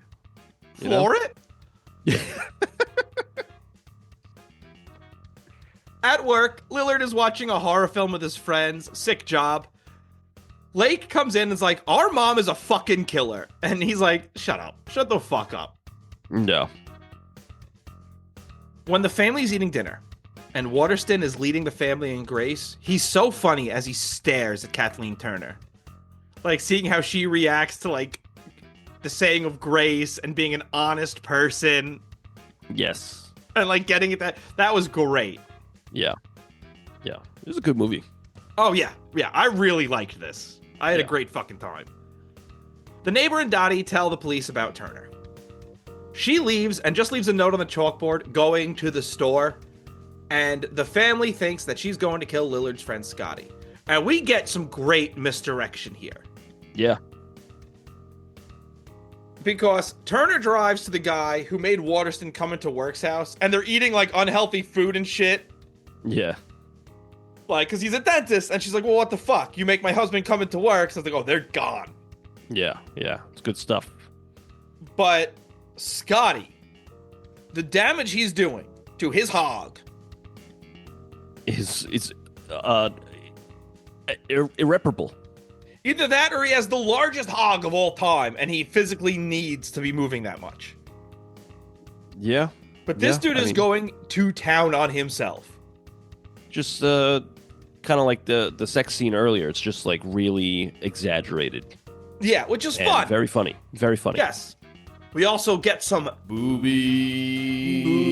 For it? Yeah. At work, Lillard is watching a horror film with his friends. Sick job. Lake comes in and is like, "Our mom is a fucking killer." And he's like, "Shut up. Shut the fuck up." No. When the family's eating dinner and Waterston is leading the family in grace, he's so funny as he stares at Kathleen Turner. Like seeing how she reacts to like the saying of grace and being an honest person. Yes. And like getting it that was great. Yeah. Yeah. It was a good movie. Oh, yeah. Yeah, I really liked this. I had a great fucking time. The neighbor and Dottie tell the police about Turner. She leaves and just leaves a note on the chalkboard going to the store. And the family thinks that she's going to kill Lillard's friend Scotty. And we get some great misdirection here. Yeah. Because Turner drives to the guy who made Waterston come into Work's house. And they're eating like unhealthy food and shit. Yeah. Like, because he's a dentist. And she's like, "Well, what the fuck? You make my husband come into work." So I was like, "Oh, they're gone." Yeah. Yeah. It's good stuff. But Scotty, the damage he's doing to his hog is irreparable. Either that or he has the largest hog of all time and he physically needs to be moving that much. Yeah. But this dude is going to town on himself. Just kind of like the sex scene earlier. It's just like really exaggerated. Yeah, which is and fun. Very funny. Very funny. Yes. We also get some boobies.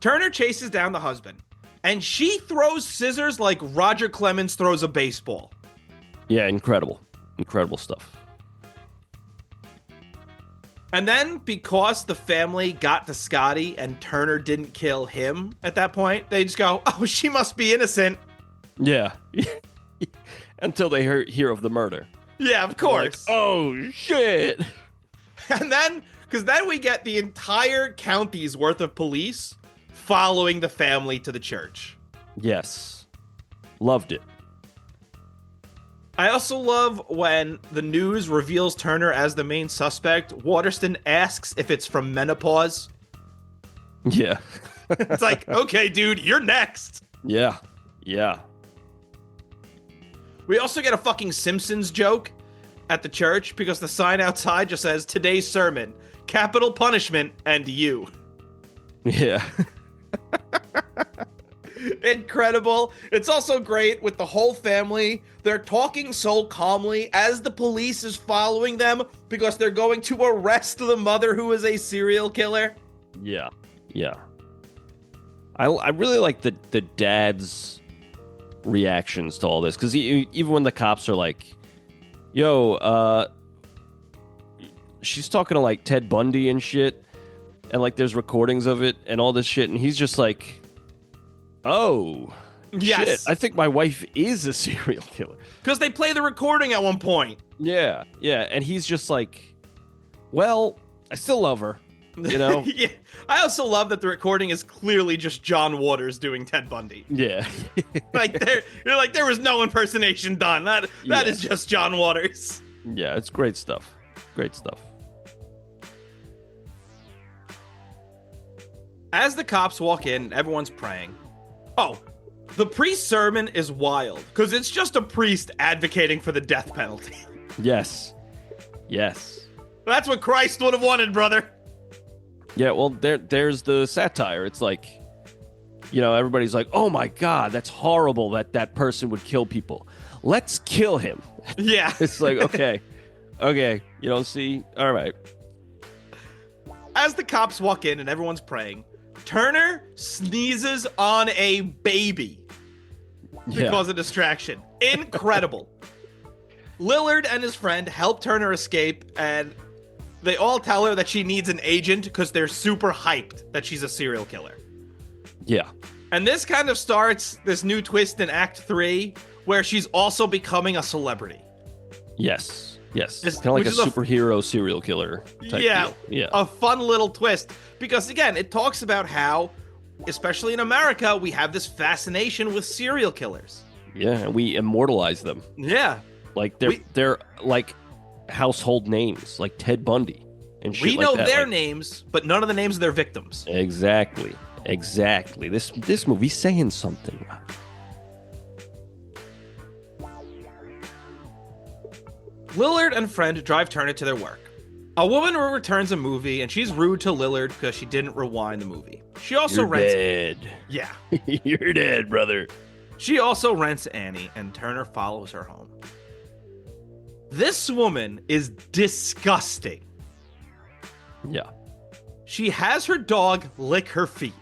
Turner chases down the husband, and she throws scissors like Roger Clemens throws a baseball. Yeah, incredible. Incredible stuff. And then, because the family got to Scotty and Turner didn't kill him at that point, they just go, oh, she must be innocent. Yeah. Until they hear of the murder. Yeah, of course. Like, oh, shit. And then, because then we get the entire county's worth of police following the family to the church. Yes. Loved it. I also love when the news reveals Turner as the main suspect. Waterston asks if it's from menopause. Yeah. It's like, okay, dude, you're next. Yeah. Yeah. We also get a fucking Simpsons joke at the church because the sign outside just says, today's sermon, capital punishment, and you. Yeah. Incredible. It's also great with the whole family. They're talking so calmly as the police is following them because they're going to arrest the mother who is a serial killer. Yeah. Yeah. I really like the dad's reactions to all this, because even when the cops are like, yo, she's talking to like Ted Bundy and shit, and like there's recordings of it and all this shit, and he's just like, oh, yes. Shit, I think my wife is a serial killer. Because they play the recording at one point. Yeah, yeah, and he's just like, well, I still love her, you know? Yeah. I also love that the recording is clearly just John Waters doing Ted Bundy. Yeah. You're like, there was no impersonation done. That is just John Waters. Yeah, it's great stuff. Great stuff. As the cops walk in, everyone's praying. Oh, the priest's sermon is wild because it's just a priest advocating for the death penalty. Yes. Yes. That's what Christ would have wanted, brother. Yeah, well, there's the satire. It's like, you know, everybody's like, oh my God, that's horrible that person would kill people. Let's kill him. Yeah. It's like, okay, you don't see? All right. As the cops walk in and everyone's praying, Turner sneezes on a baby to cause a distraction. Incredible. Lillard and his friend help Turner escape, and they all tell her that she needs an agent because they're super hyped that she's a serial killer. Yeah. And this kind of starts this new twist in Act 3 where she's also becoming a celebrity. Yes. Yes. It's Kind of like a which is superhero serial killer type deal. Yeah. A fun little twist. Because, again, it talks about how, especially in America, we have this fascination with serial killers. Yeah, and we immortalize them. Yeah. Like, they're like household names, like Ted Bundy and shit We know like that. their names, but none of the names of their victims. Exactly. This movie's saying something. Lillard and friend drive Turner to their work. A woman returns a movie, and she's rude to Lillard because she didn't rewind the movie. She also rents. Dead. Yeah. You're dead, brother. She also rents Annie, and Turner follows her home. This woman is disgusting. Yeah. She has her dog lick her feet.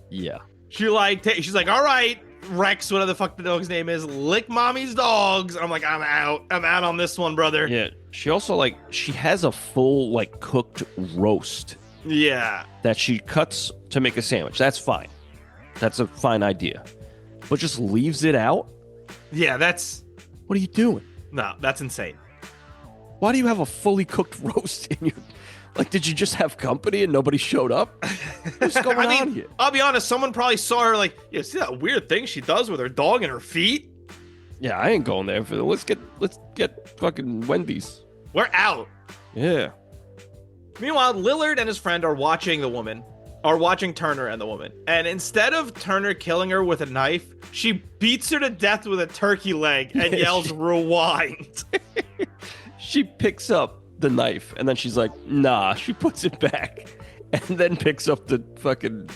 Yeah. She's like, all right, Rex, whatever the fuck the dog's name is, lick mommy's dogs. I'm like, I'm out on this one, brother. Yeah. She also she has a full cooked roast. Yeah. That she cuts to make a sandwich. That's fine. That's a fine idea. But just leaves it out? Yeah, What are you doing? No, that's insane. Why do you have a fully cooked roast in your... did you just have company and nobody showed up? What's going on here? I'll be honest, someone probably saw her see that weird thing she does with her dog and her feet? Yeah, I ain't going there for let's get fucking Wendy's. We're out. Yeah. Meanwhile, Lillard and his friend are watching Turner and the woman. And instead of Turner killing her with a knife, she beats her to death with a turkey leg and yells, rewind. She picks up the knife and then she's like, nah, she puts it back and then picks up the fucking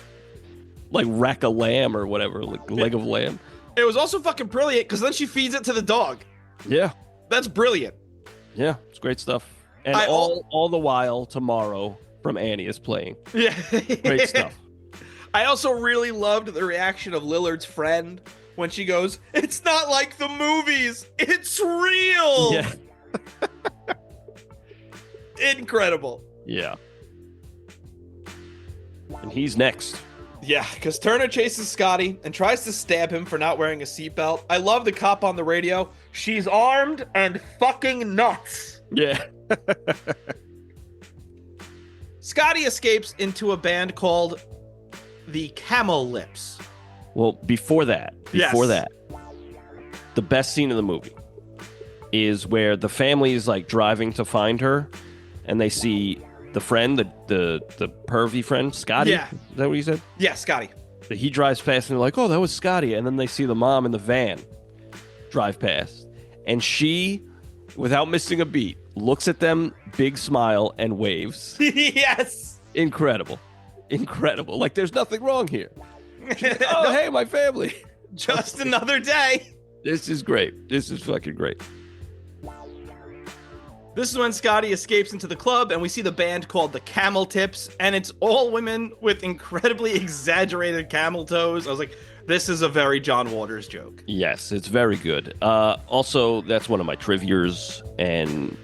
rack of lamb or whatever, leg of lamb. It was also fucking brilliant because then she feeds it to the dog. Yeah. That's brilliant. Yeah, it's great stuff. And all the while, Tomorrow from Annie is playing. Yeah. Great stuff. I also really loved the reaction of Lillard's friend when she goes, it's not like the movies. It's real. Yeah. Incredible. Yeah. And he's next. Yeah, because Turner chases Scotty and tries to stab him for not wearing a seatbelt. I love the cop on the radio. She's armed and fucking nuts. Yeah. Scotty escapes into a band called the Camel Lips. Well, before that, the best scene of the movie is where the family is like driving to find her, and they see the friend, the pervy friend, Scotty. Yeah. Is that what you said? Yeah, Scotty. He drives past and they're like, "Oh, that was Scotty," and then they see the mom in the van drive past, and she, without missing a beat, looks at them, big smile, and waves. Yes. Incredible. Like there's nothing wrong here. Like, oh, No. hey, my family. Just another day. This is great. This is fucking great. This is when Scotty escapes into the club, and we see the band called the Camel Tips, and it's all women with incredibly exaggerated camel toes. I was like, this is a very John Waters joke. Yes, it's very good. Also, that's one of my trivias, and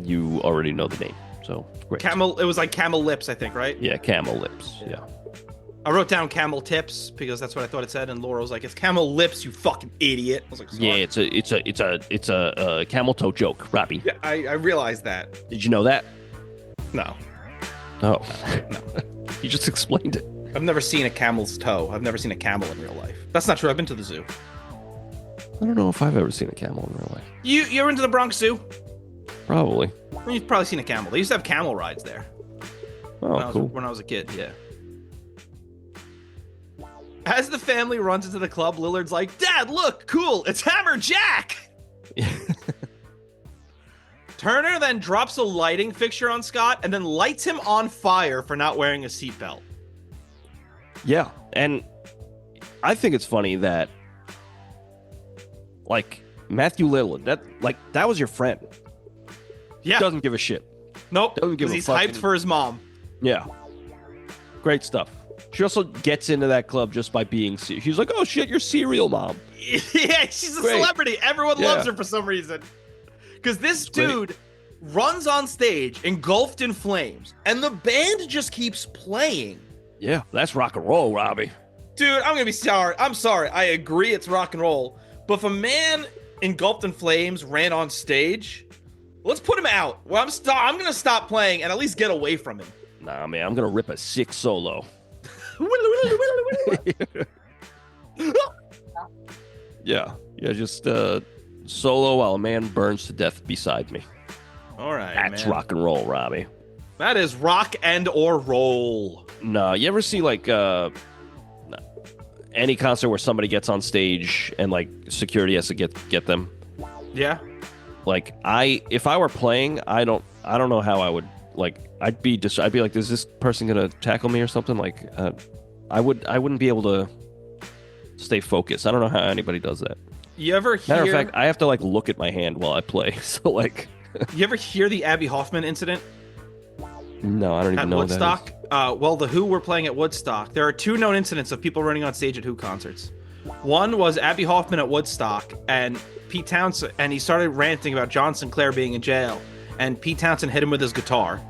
you already know the name, so great. Camel, it was like Camel Lips, I think, right? Yeah, Camel Lips. Yeah. I wrote down Camel Tips because that's what I thought it said, and Laura was like, "It's Camel Lips, you fucking idiot." I was like, Yeah, it's a camel toe joke, Robbie. Yeah, I realized that. Did you know that? No, Oh, no. you just explained it. I've never seen a camel's toe. I've never seen a camel in real life. That's not true. I've been to the zoo. I don't know if I've ever seen a camel in real life. You're into the Bronx Zoo? Probably. You've probably seen a camel. They used to have camel rides there. Oh, cool. When I was a kid, yeah. As the family runs into the club, Lillard's like, "Dad, look, cool, it's Hammer Jack!" Turner then drops a lighting fixture on Scott and then lights him on fire for not wearing a seatbelt. Yeah, and I think it's funny that, like, Matthew Lillard, that was your friend. Yeah. Doesn't give a shit. Nope, Doesn't give because a he's fucking- hyped for his mom. Yeah. Great stuff. She also gets into that club just by being... She's like, "Oh, shit, you're Serial Mom." Yeah, she's a Great. celebrity. Everyone Yeah. loves her for some reason. Because this great. dude runs on stage engulfed in flames, and the band just keeps playing. Yeah, that's rock and roll, Robbie. Dude, I'm gonna be sorry. I'm sorry. I agree it's rock and roll. But if a man engulfed in flames ran on stage, let's put him out. Well, I'm gonna stop playing and at least get away from him. Nah, man, I'm going to rip a sick solo. Yeah, just solo while a man burns to death beside me. All right, That's man. rock and roll, Robbie. That is rock and or roll. No, you ever see like any concert where somebody gets on stage and like security has to get them? Yeah. Like if I were playing, I don't know how I would like. I'd be like, is this person gonna tackle me or something? Like, I wouldn't be able to stay focused. I don't know how anybody does that. You ever hear? Matter of fact, I have to like look at my hand while I play. So like, You ever hear the Abby Hoffman incident no, I don't even at know Woodstock? Well, the Who were playing at Woodstock. There are two known incidents of people running on stage at Who concerts. One was Abby Hoffman at Woodstock, and Pete Townsend, and he started ranting about John Sinclair being in jail, and Pete Townsend hit him with his guitar.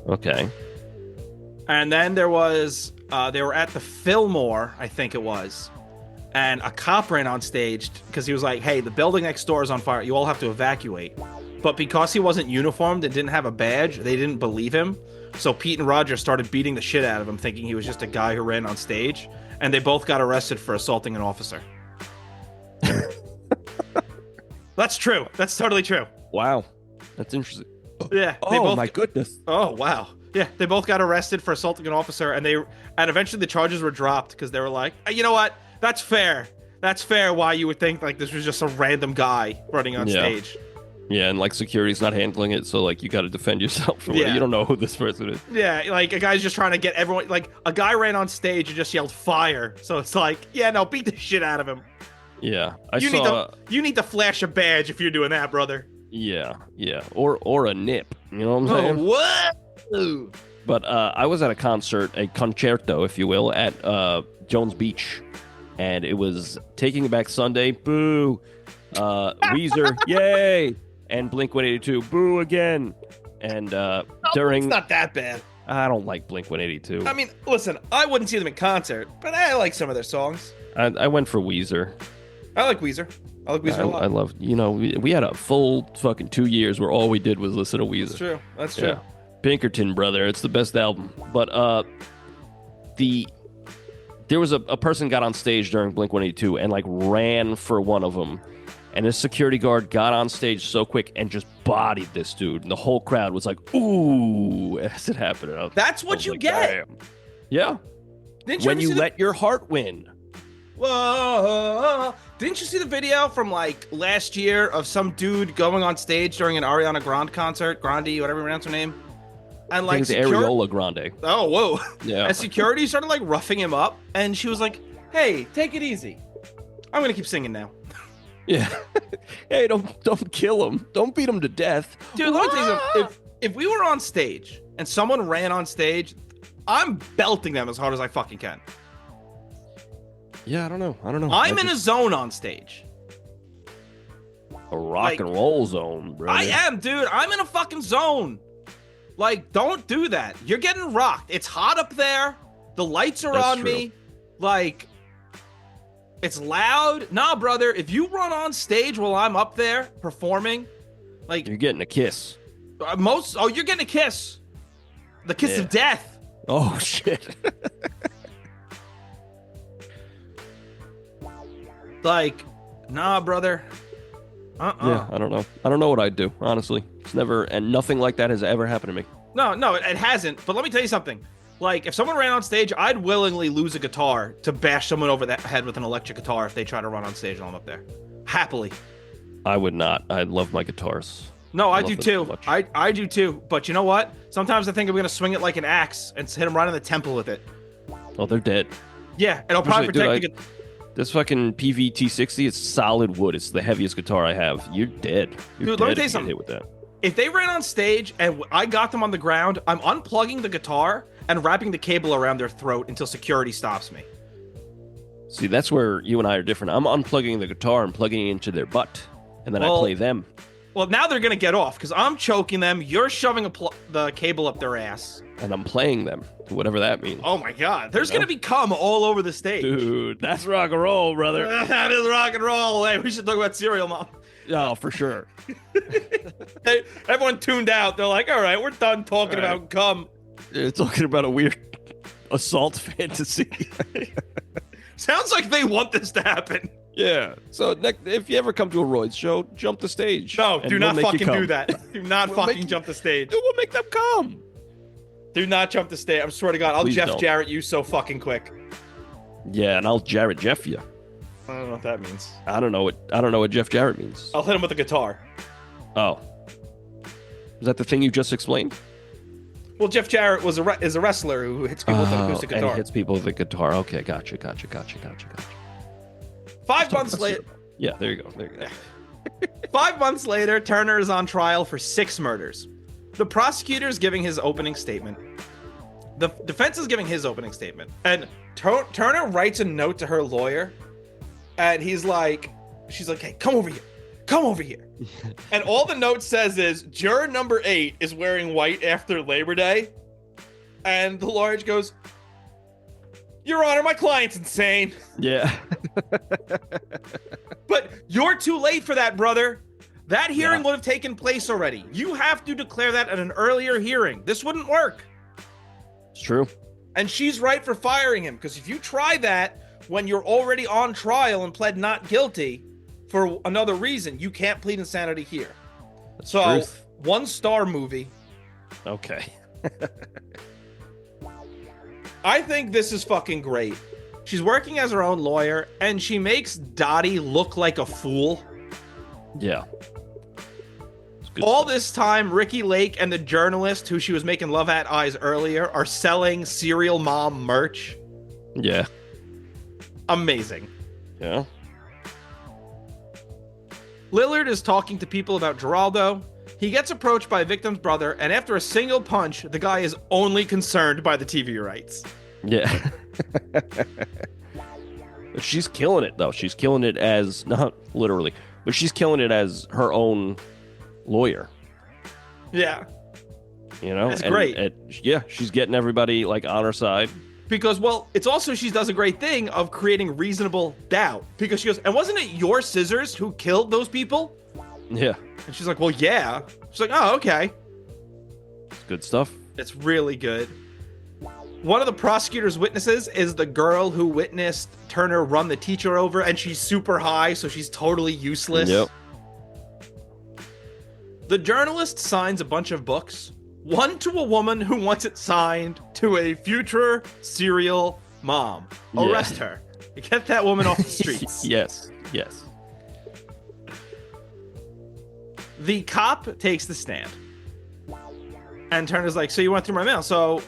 Okay. And then there was, they were at the Fillmore, I think it was, and a cop ran on stage because he was like, "Hey, the building next door is on fire. You all have to evacuate." But because he wasn't uniformed and didn't have a badge, they didn't believe him. So Pete and Roger started beating the shit out of him, thinking he was just a guy who ran on stage. And they both got arrested for assaulting an officer. That's true. That's totally true. Wow, that's interesting. Yeah. Oh my goodness. Oh wow. Yeah, they both got arrested for assaulting an officer, and eventually the charges were dropped because they were like, "You know what? That's fair. That's fair. Why you would think like this was just a random guy running on stage." Yeah, and like security's not handling it, so like you got to defend yourself from it. Yeah. You don't know who this person is. Yeah, like a guy's just trying to get everyone. Like a guy ran on stage and just yelled fire. So it's like, yeah, no, beat the shit out of him. Yeah, You need to flash a badge if you're doing that, brother. Yeah, or a nip. You know what I'm saying? What? But I was at a concert, a concerto, if you will, at Jones Beach, and it was Taking It Back Sunday, boo, Weezer, yay, and Blink-182, boo again, and during. It's not that bad. I don't like Blink-182. I mean, listen, I wouldn't see them in concert, but I like some of their songs. I went for Weezer. I like Weezer. I like Weezer a lot. I love, we had a full fucking 2 years where all we did was listen to Weezer. That's true. That's true. Yeah. Pinkerton, brother. It's the best album. But there was a person got on stage during Blink-182 and like ran for one of them. And a security guard got on stage so quick and just bodied this dude. And the whole crowd was like, ooh, as it happened. That's what you get. Damn. Yeah. When you let your heart win. Whoa. Didn't you see the video from like last year of some dude going on stage during an Ariana Grande concert? Grande, whatever you pronounce her name. And like the Areola Grande. Oh, whoa. Yeah. And security started like roughing him up. And she was like, hey, take it easy. I'm going to keep singing now. Yeah. Hey, don't kill him. Don't beat him to death. Dude, let me tell you something. If we were on stage and someone ran on stage, I'm belting them as hard as I fucking can. Yeah, I don't know. I'm in a zone on stage. A rock and roll zone, bro. I am, dude. I'm in a fucking zone. Like, don't do that. You're getting rocked. It's hot up there. The lights are on me. Like, it's loud. Nah, brother. If you run on stage while I'm up there performing, like, you're getting a kiss. You're getting a kiss. The kiss of death. Oh shit. Like, nah, brother. Yeah, I don't know. I don't know what I'd do, honestly. It's never, and nothing like that has ever happened to me. No, it hasn't. But let me tell you something. Like, if someone ran on stage, I'd willingly lose a guitar to bash someone over the head with an electric guitar if they try to run on stage while I'm up there. Happily. I would not. I love my guitars. No, I do too. I do too. But you know what? Sometimes I think I'm going to swing it like an axe and hit them right in the temple with it. Oh, they're dead. Yeah, and I'll probably protect the guitar. This fucking PVT60, it's solid wood. It's the heaviest guitar I have. You're dead. Dude, let me tell you something. Hit with that. If they ran on stage and I got them on the ground, I'm unplugging the guitar and wrapping the cable around their throat until security stops me. See, that's where you and I are different. I'm unplugging the guitar and plugging it into their butt, and then I play them. Well, now they're going to get off because I'm choking them. You're shoving the cable up their ass. And I'm playing them, whatever that means. Oh, my God. There's going to be cum all over the stage. Dude, that's rock and roll, brother. That is rock and roll. Hey, we should talk about Serial Mom. Oh, for sure. Hey, everyone tuned out. They're like, all right, we're done talking about cum. They're talking about a weird assault fantasy. Sounds like they want this to happen. Yeah. So if you ever come to a Royds show, jump the stage. No, do not fucking do that. Do not fucking jump the stage. We'll make them come. Do not jump the stage. I swear to God, I'll Jarrett you so fucking quick. Yeah, and I'll Jarrett Jeff you. I don't know what that means. I don't know what Jeff Jarrett means. I'll hit him with a guitar. Oh. Is that the thing you just explained? Well, Jeff Jarrett is a wrestler who hits people with an acoustic guitar. And hits people with a guitar. Okay, gotcha. 5 months later. Yeah, there you go. 5 months later, Turner is on trial for 6 murders. The prosecutor is giving his opening statement. The defense is giving his opening statement. And Turner writes a note to her lawyer. And she's like, hey, come over here. And all the note says is, juror number 8 is wearing white after Labor Day. And the lawyer goes, Your Honor, my client's insane. Yeah. But you're too late for that, brother. That hearing would have taken place already. You have to declare that at an earlier hearing. This wouldn't work. It's true. And she's right for firing him, because if you try that when you're already on trial and pled not guilty for another reason, you can't plead insanity here. That's so, truth. 1-star movie. Okay. I think this is fucking great. She's working as her own lawyer, and she makes Dottie look like a fool. Yeah. All this time, Ricki Lake and the journalist who she was making love at eyes earlier are selling Serial Mom merch. Yeah. Amazing. Yeah. Lillard is talking to people about Geraldo. He gets approached by a victim's brother, and after a single punch, the guy is only concerned by the TV rights. Yeah. But she's killing it, though. She's killing it as, not literally, but she's killing it as her own lawyer. Yeah. You know, That's great. Yeah, she's getting everybody like on her side. Because, well, it's also she does a great thing of creating reasonable doubt. Because she goes, and wasn't it your scissors who killed those people? Yeah, And she's like, well, yeah. She's like, oh, okay. it's good stuff. It's really good. One of the prosecutor's witnesses is the girl who witnessed Turner run the teacher over, and she's super high, so she's totally useless. Yep. The journalist signs a bunch of books, one to a woman who wants it signed to a future serial mom. Yeah. Arrest her. Get that woman off the streets. Yes. The cop takes the stand. And Turner's like, so you went through my mail. So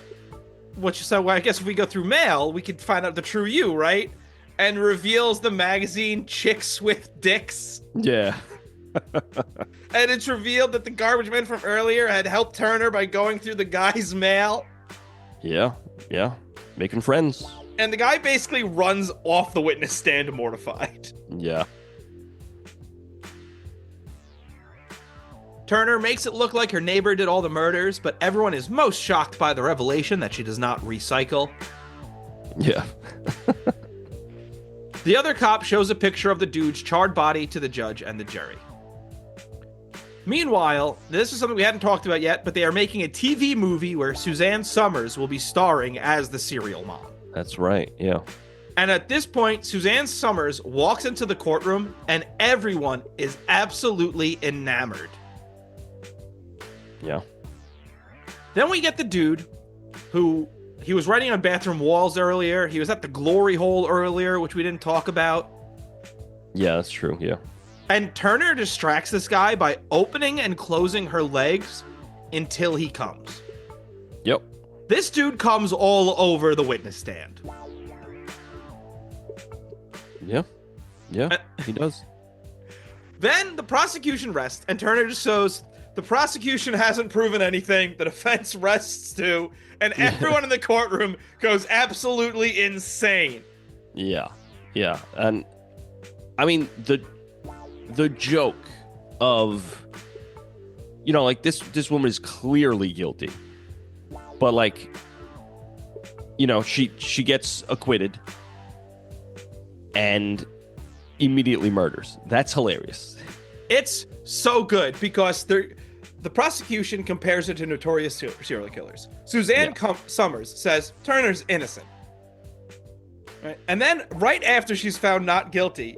what you said, well, I guess if we go through mail, we could find out the true you, right? And reveals the magazine Chicks with Dicks. Yeah. And it's revealed that the garbage man from earlier had helped Turner by going through the guy's mail. Yeah. Making friends. And the guy basically runs off the witness stand mortified. Yeah. Turner makes it look like her neighbor did all the murders, but everyone is most shocked by the revelation that she does not recycle. Yeah. The other cop shows a picture of the dude's charred body to the judge and the jury. Meanwhile, this is something we hadn't talked about yet, but they are making a TV movie where Suzanne Summers will be starring as the serial mom. That's right. Yeah. And at this point, Suzanne Summers walks into the courtroom and everyone is absolutely enamored. Yeah. Then we get the dude who he was writing on bathroom walls earlier. He was at the glory hole earlier, which we didn't talk about. Yeah, that's true. Yeah. And Turner distracts this guy by opening and closing her legs until he comes. Yep. This dude comes all over the witness stand. Yeah. He does. Then the prosecution rests, and Turner just shows the prosecution hasn't proven anything. The defense rests too, and everyone in the courtroom goes absolutely insane. Yeah. And I mean the joke of, you know, like this woman is clearly guilty, but like, you know, she gets acquitted and immediately murders. That's hilarious. It's so good because the prosecution compares it to notorious serial killers. Suzanne Summers says Turner's innocent. Right? And then right after she's found not guilty,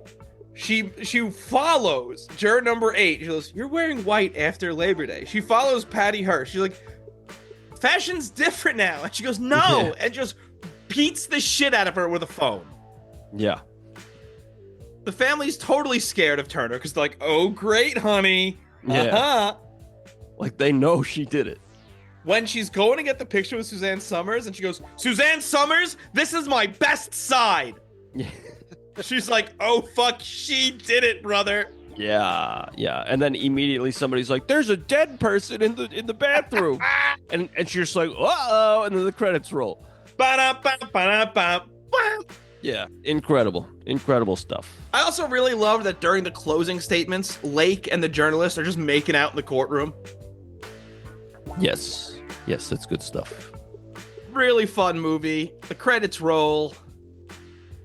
she follows juror number 8. She goes, "You're wearing white after Labor Day." She follows Patty Hearst. She's like, "Fashion's different now." And she goes, "No," and just beats the shit out of her with a phone. Yeah. The family's totally scared of Turner because they're like, "Oh, great, honey." Yeah. Like they know she did it. When she's going to get the picture with Suzanne Summers, and she goes, "Suzanne Summers, this is my best side." Yeah. She's like, "Oh, fuck, she did it, brother." Yeah. And then immediately somebody's like, "There's a dead person in the bathroom," and she's just like, "Uh-oh," and then the credits roll. Ba-da-ba-ba-da-ba. Yeah, incredible stuff. I also really love that during the closing statements, Lake and the journalist are just making out in the courtroom. Yes, that's good stuff. Really fun movie. The credits roll.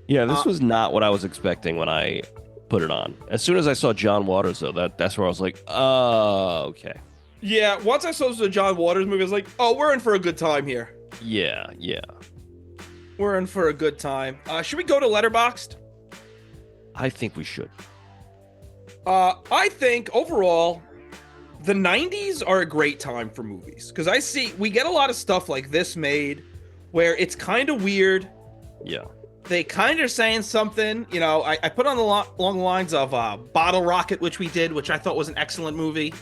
Yeah, this was not what I was expecting when I put it on. As soon as I saw John Waters, though, that's where I was like, oh, okay. Yeah, once I saw this was a John Waters movie, I was like, oh, we're in for a good time here. Yeah. We're in for a good time. Should we go to Letterboxd? I think we should. I think overall, the 90s are a great time for movies because we get a lot of stuff like this made where it's kind of weird. Yeah. They kind of saying something, you know. I put on along the lines of Bottle Rocket, which we did, which I thought was an excellent movie.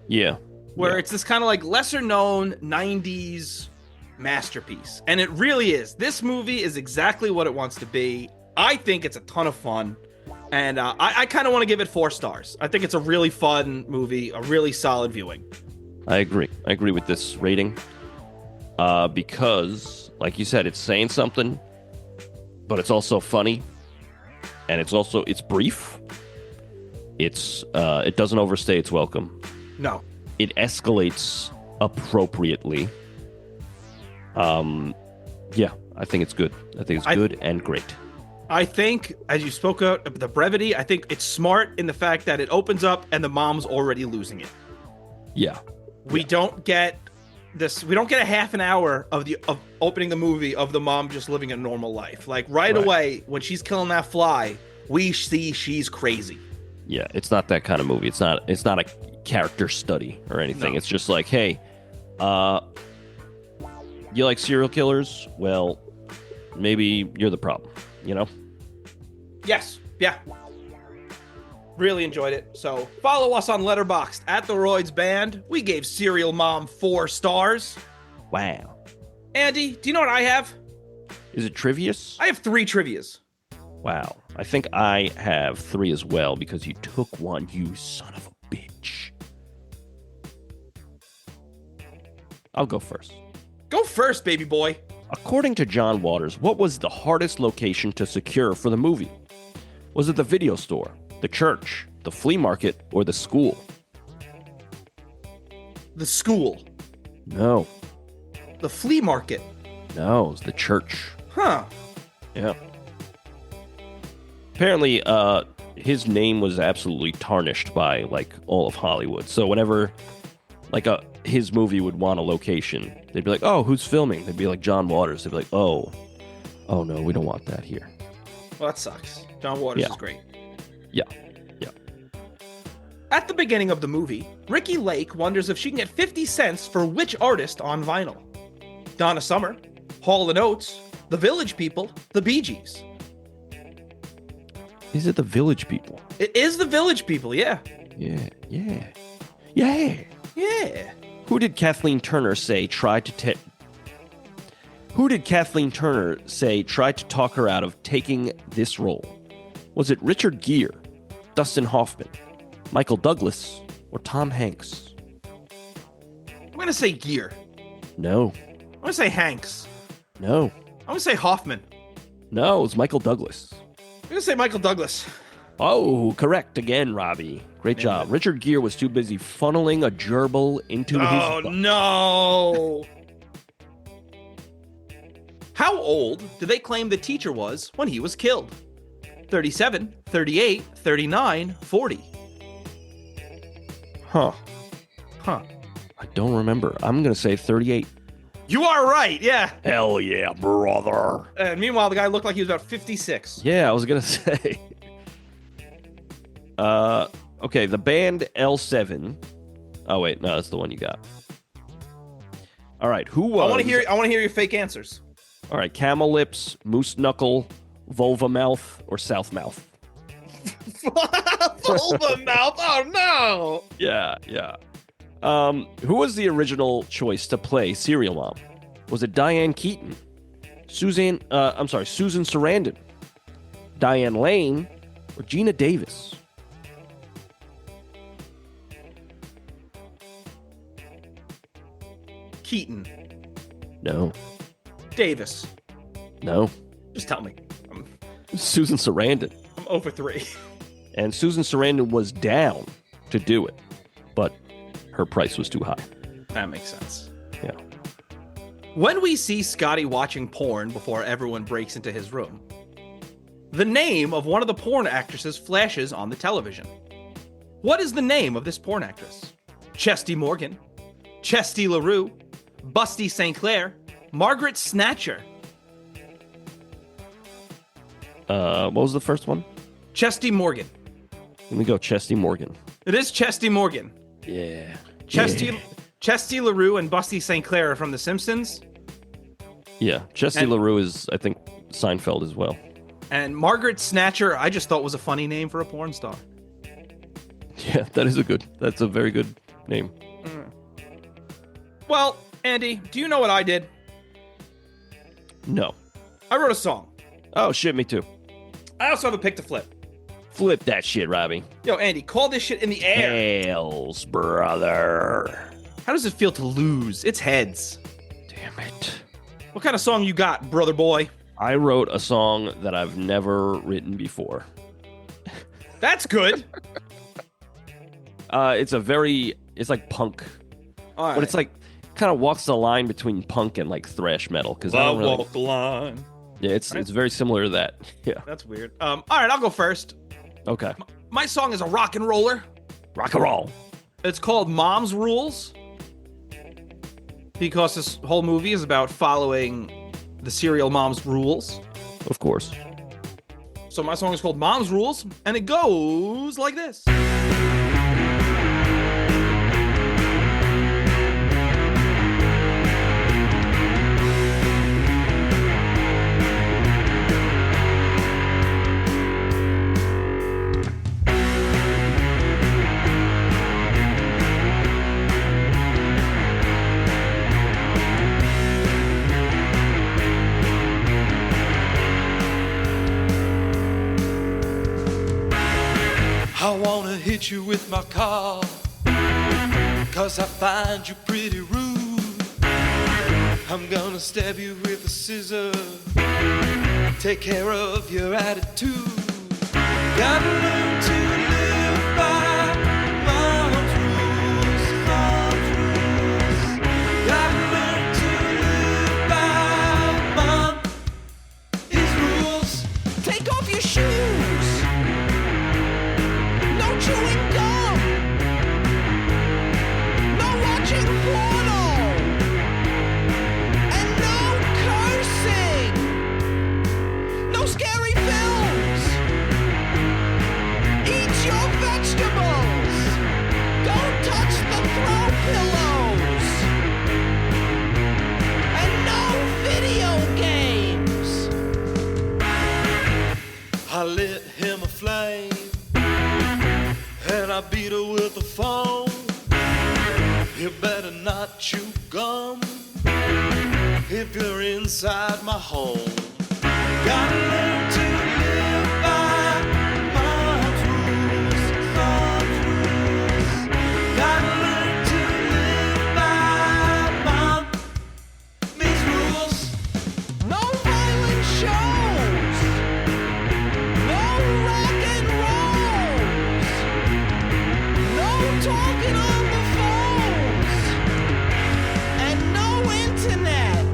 Yeah. Where it's this kind of like lesser known 90s masterpiece. And it really is. This movie is exactly what it wants to be. I think it's a ton of fun. And I kind of want to give it 4 stars. I think it's a really fun movie, a really solid viewing. I agree with this rating. Because, like you said, it's saying something, but it's also funny. And it's brief. It doesn't overstay its welcome. No. It escalates appropriately. Yeah, I think it's good. I think it's good and great. I think, as you spoke out the brevity, I think it's smart in the fact that it opens up and the mom's already losing it. Yeah. We don't get this. We don't get a half an hour of opening the movie of the mom just living a normal life. Like right away when she's killing that fly, we see she's crazy. Yeah, it's not that kind of movie. It's not a character study or anything. No. It's just like, hey, you like serial killers? Well, maybe you're the problem, you know? Yes. Yeah. Really enjoyed it. So follow us on Letterboxd at TheRoydsBand. We gave Serial Mom 4 stars. Wow. Andy, do you know what I have? Is it trivious? I have 3 trivias. Wow. I think I have 3 as well because you took one, you son of a bitch. I'll go first. Go first, baby boy. According to John Waters, what was the hardest location to secure for the movie? Was it the video store, the church, the flea market, or the school? The school. No. The flea market. No, it was the church. Huh. Yeah. Apparently, his name was absolutely tarnished by, like, all of Hollywood. So whenever, like, his movie would want a location, they'd be like, oh, who's filming? They'd be like, John Waters. They'd be like, oh no, we don't want that here. Well, that sucks. John Waters is great. Yeah. At the beginning of the movie, Ricki Lake wonders if she can get 50 cents for which artist on vinyl. Donna Summer, Hall & Oates, The Village People, The Bee Gees. Is it the Village People? It is The Village People, yeah. Yeah. Yeah. Who did Kathleen Turner say tried to talk her out of taking this role? Was it Richard Gere, Dustin Hoffman, Michael Douglas, or Tom Hanks? I'm going to say Gere. No. I'm going to say Hanks. No. I'm going to say Hoffman. No, it was Michael Douglas. I'm going to say Michael Douglas. Oh, correct again, Robbie. Great job. Richard Gere was too busy funneling a gerbil into his butt. Oh, no. How old do they claim the teacher was when he was killed? 37, 38, 39, 40. Huh. I don't remember. I'm going to say 38. You are right, yeah. Hell yeah, brother. And meanwhile, the guy looked like he was about 56. Yeah, I was going to say. Okay, the band L7. Oh, wait, no, that's the one you got. All right, who was... I want to hear your fake answers. All right, Camel Lips, Moose Knuckle, Vulva Mouth, or South Mouth? Vulva Mouth, oh no! Yeah. Who was the original choice to play Serial Mom? Was it Diane Keaton, Susan Sarandon, Diane Lane, or Gina Davis? Keaton. No. Davis. No. Just tell me. Susan Sarandon. I'm 0 for 3. And Susan Sarandon was down to do it, but her price was too high. That makes sense. Yeah. When we see Scotty watching porn before everyone breaks into his room, the name of one of the porn actresses flashes on the television. What is the name of this porn actress? Chesty Morgan, Chesty LaRue, Busty St. Clair, Margaret Snatcher. What was the first one? Chesty Morgan. Let me go Chesty Morgan. It is Chesty Morgan. Yeah. Chesty LaRue and Busty St. Clair are from The Simpsons. Yeah, Chesty LaRue is, I think, Seinfeld as well. And Margaret Snatcher, I just thought was a funny name for a porn star. Yeah, that's a very good name. Well, Andy, do you know what I did? No. I wrote a song. Oh, shit, me too. I also have a pick to flip. Flip that shit, Robbie. Yo, Andy, call this shit in the air. Tails, brother. How does it feel to lose? It's heads. Damn it. What kind of song you got, brother boy? I wrote a song that I've never written before. That's good. It's like punk. All right. But kind of walks the line between punk and like thrash metal because I don't really. Walk the line. Yeah, it's very similar to that. Yeah. That's weird. All right, I'll go first. Okay. My song is a rock and roller. Rock and roll. It's called Mom's Rules because this whole movie is about following the serial Mom's rules. Of course. So my song is called Mom's Rules, and it goes like this. I wanna hit you with my car, 'cause I find you pretty rude. I'm gonna stab you with a scissor, take care of your attitude. Gotta learn to live by mom's rules, mom's rules. Gotta learn to live by mom's rules. Take off your shoes. No chewing gum. No watching porno. And no cursing. No scary films. Eat your vegetables. Don't touch the throw pillows. And no video games. I lit him a flame, and I beat her with a phone. You better not chew gum if you're inside my home. Gotta learn to live by mom's rules, mom's rules. Gotta learn to live by mommy's rules. No violent shows. No rock and rolls. No talking on the phones. And no internet.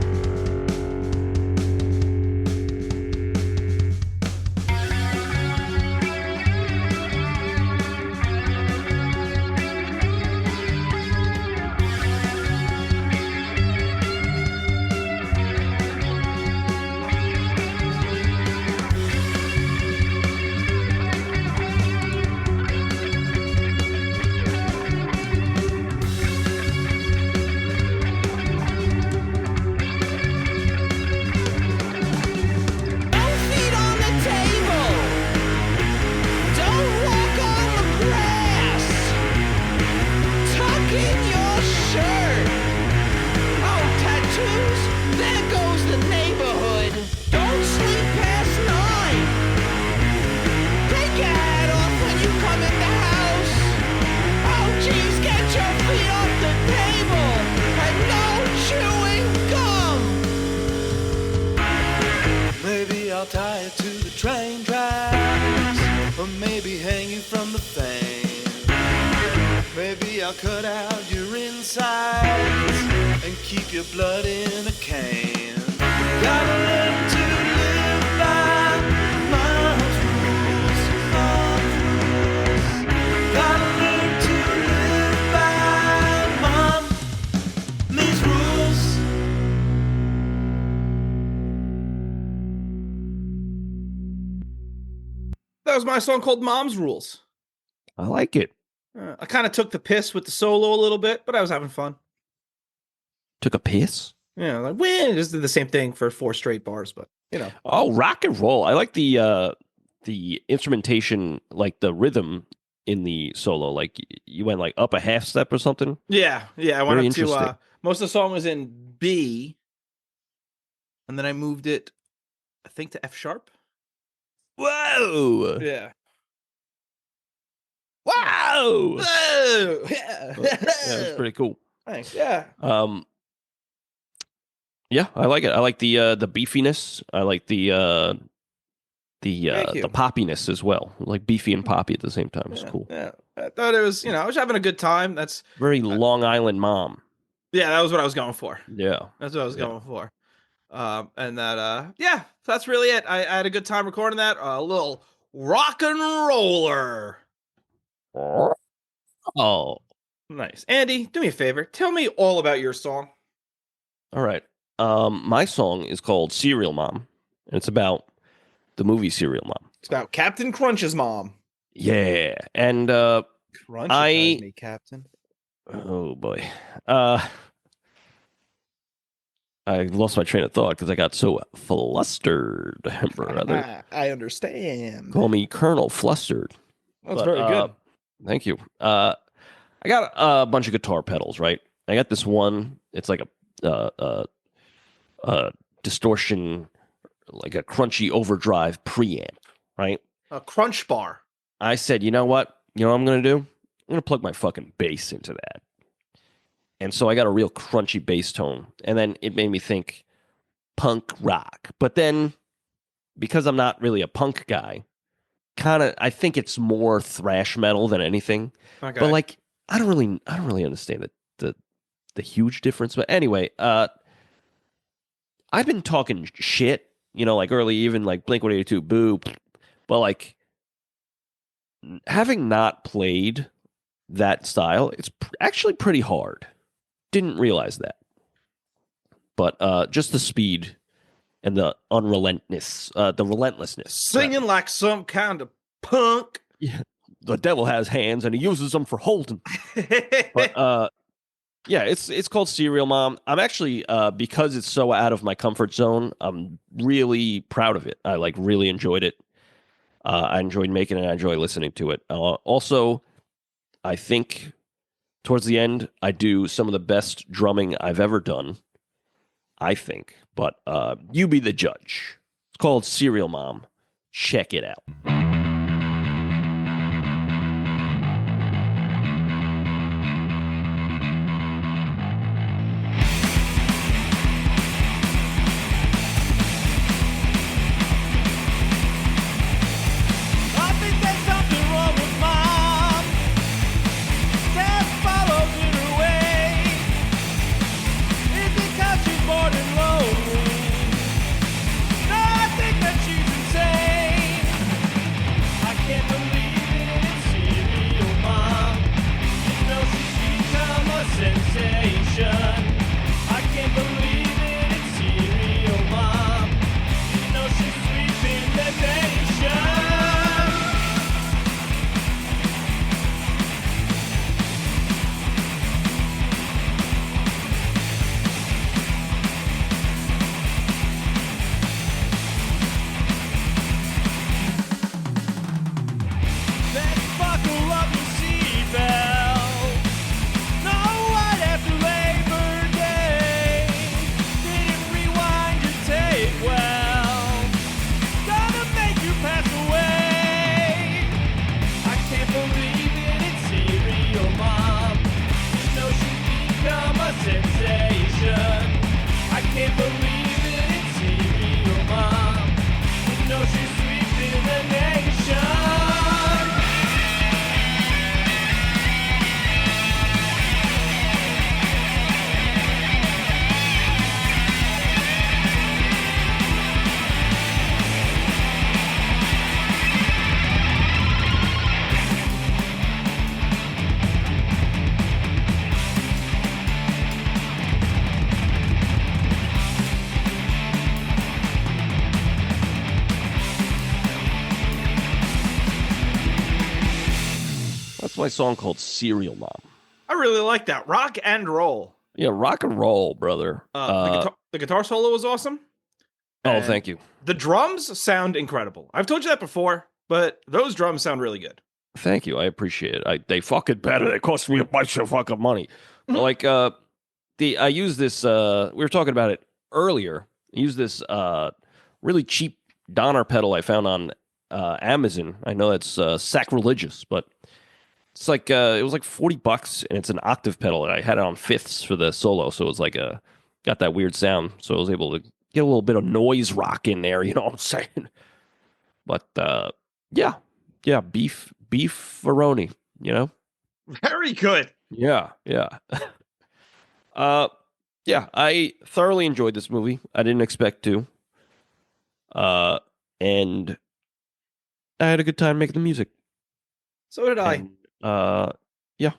Don't feed on the table. Don't walk on the grass. Tuck in your shirt. Oh, tattoos? There goes the neighborhood. Don't sleep past 9. Take your hat off when you come in the house. Oh, geez, get your feet off the table. And no chewing gum. Maybe I'll tie you to the train tracks, or maybe hang you from the fan. Maybe I'll cut out your insides and keep your blood in a can. Gotta learn to live by mom's rules, mom's rules. Gotta learn to live by mommy's rules. That was my song called Mom's Rules. I like it. I kind of took the piss with the solo a little bit, but I was having fun. Took a piss. Yeah, like, we just did the same thing for 4 straight bars, but, you know. Oh, rock and roll. I like the instrumentation, like the rhythm in the solo. Like you went like up a half step or something. Yeah, I went Very up to, interesting. most of the song was in B, and then I moved it, I think, to F sharp. Whoa! Yeah. Wow! Whoa! Yeah. Yeah, that's pretty cool. Thanks. Yeah. Yeah, I like it. I like the beefiness. I like the Thank you. poppiness as well. Like beefy and poppy at the same time. It's cool. Yeah. I thought it was, I was having a good time. That's Very Long Island mom. Yeah, that was what I was going for. Yeah. That's what I was Yeah. going for. And that, yeah, that's really it. I had a good time recording that. A little rock and roller. Oh, Nice. Andy, do me a favor. Tell me all about your song. all right. My song is called Serial Mom, and it's about the movie Serial Mom. It's about Captain Crunch's mom. Yeah, and Crunchitize me, Captain. oh boy, I lost my train of thought because I got so flustered, brother. I understand. Call me Colonel Flustered. That's But, very good. Thank you. I got a bunch of guitar pedals, right? I got this one. It's like a distortion, like a crunchy overdrive preamp, right? A crunch bar. I said, you know what? You know what I'm going to do? I'm going to plug my fucking bass into that. And so I got a real crunchy bass tone. And then it made me think punk rock. But then, because I'm not really a punk guy, I think it's more thrash metal than anything. Okay. But like, I don't really understand the huge difference. But anyway, I've been talking shit, like early, even like Blink-182, boo. But like, having not played that style, it's actually pretty hard. Didn't realize that. But just the speed and the relentlessness. Singing like some kind of punk. Yeah. The devil has hands and he uses them for holding. But yeah, it's called Serial Mom. I'm actually because it's so out of my comfort zone, I'm really proud of it. I like really enjoyed it. I enjoyed making it. I enjoy listening to it. Also, I think towards the end, I do some of the best drumming I've ever done. I think, but you be the judge. It's called Serial Mom. Check it out. I think there's something wrong with mom. Dad follows in her way. Is it 'cause she's bored and lonely? No, I think that she's insane. I can't believe it's serial mom. You know she's become a sensation. I can't believe it's serial mom. You know she's sweeping the nation. Let's buckle up your seatbelt. No, right after Labor Day. Didn't rewind your tape well. Gonna make you pass away. I can't believe it's serial mom. You know she's become a sensation. I can't believe it's serial mom. You know she's sweeping the nation. That's my song called Serial Mom. I really like that. Rock and roll. Yeah, rock and roll, brother. The guitar solo was awesome. Oh, And thank you. The drums sound incredible. I've told you that before, but those drums sound really good. Thank you. I appreciate it. They fucking better. They cost me a bunch of fucking money. Mhm. Like I use this we were talking about it earlier. I use this really cheap Donner pedal I found on Amazon. I know it's sacrilegious, but it's like it was like $40 and it's an octave pedal and I had it on fifths for the solo, so it was like got that weird sound. So I was able to get a little bit of noise rock in there, you know what I'm saying? But yeah, beef Veroni, you know? Very good. Yeah. Yeah, I thoroughly enjoyed this movie. I didn't expect to. And I had a good time making the music. So did I. And, yeah.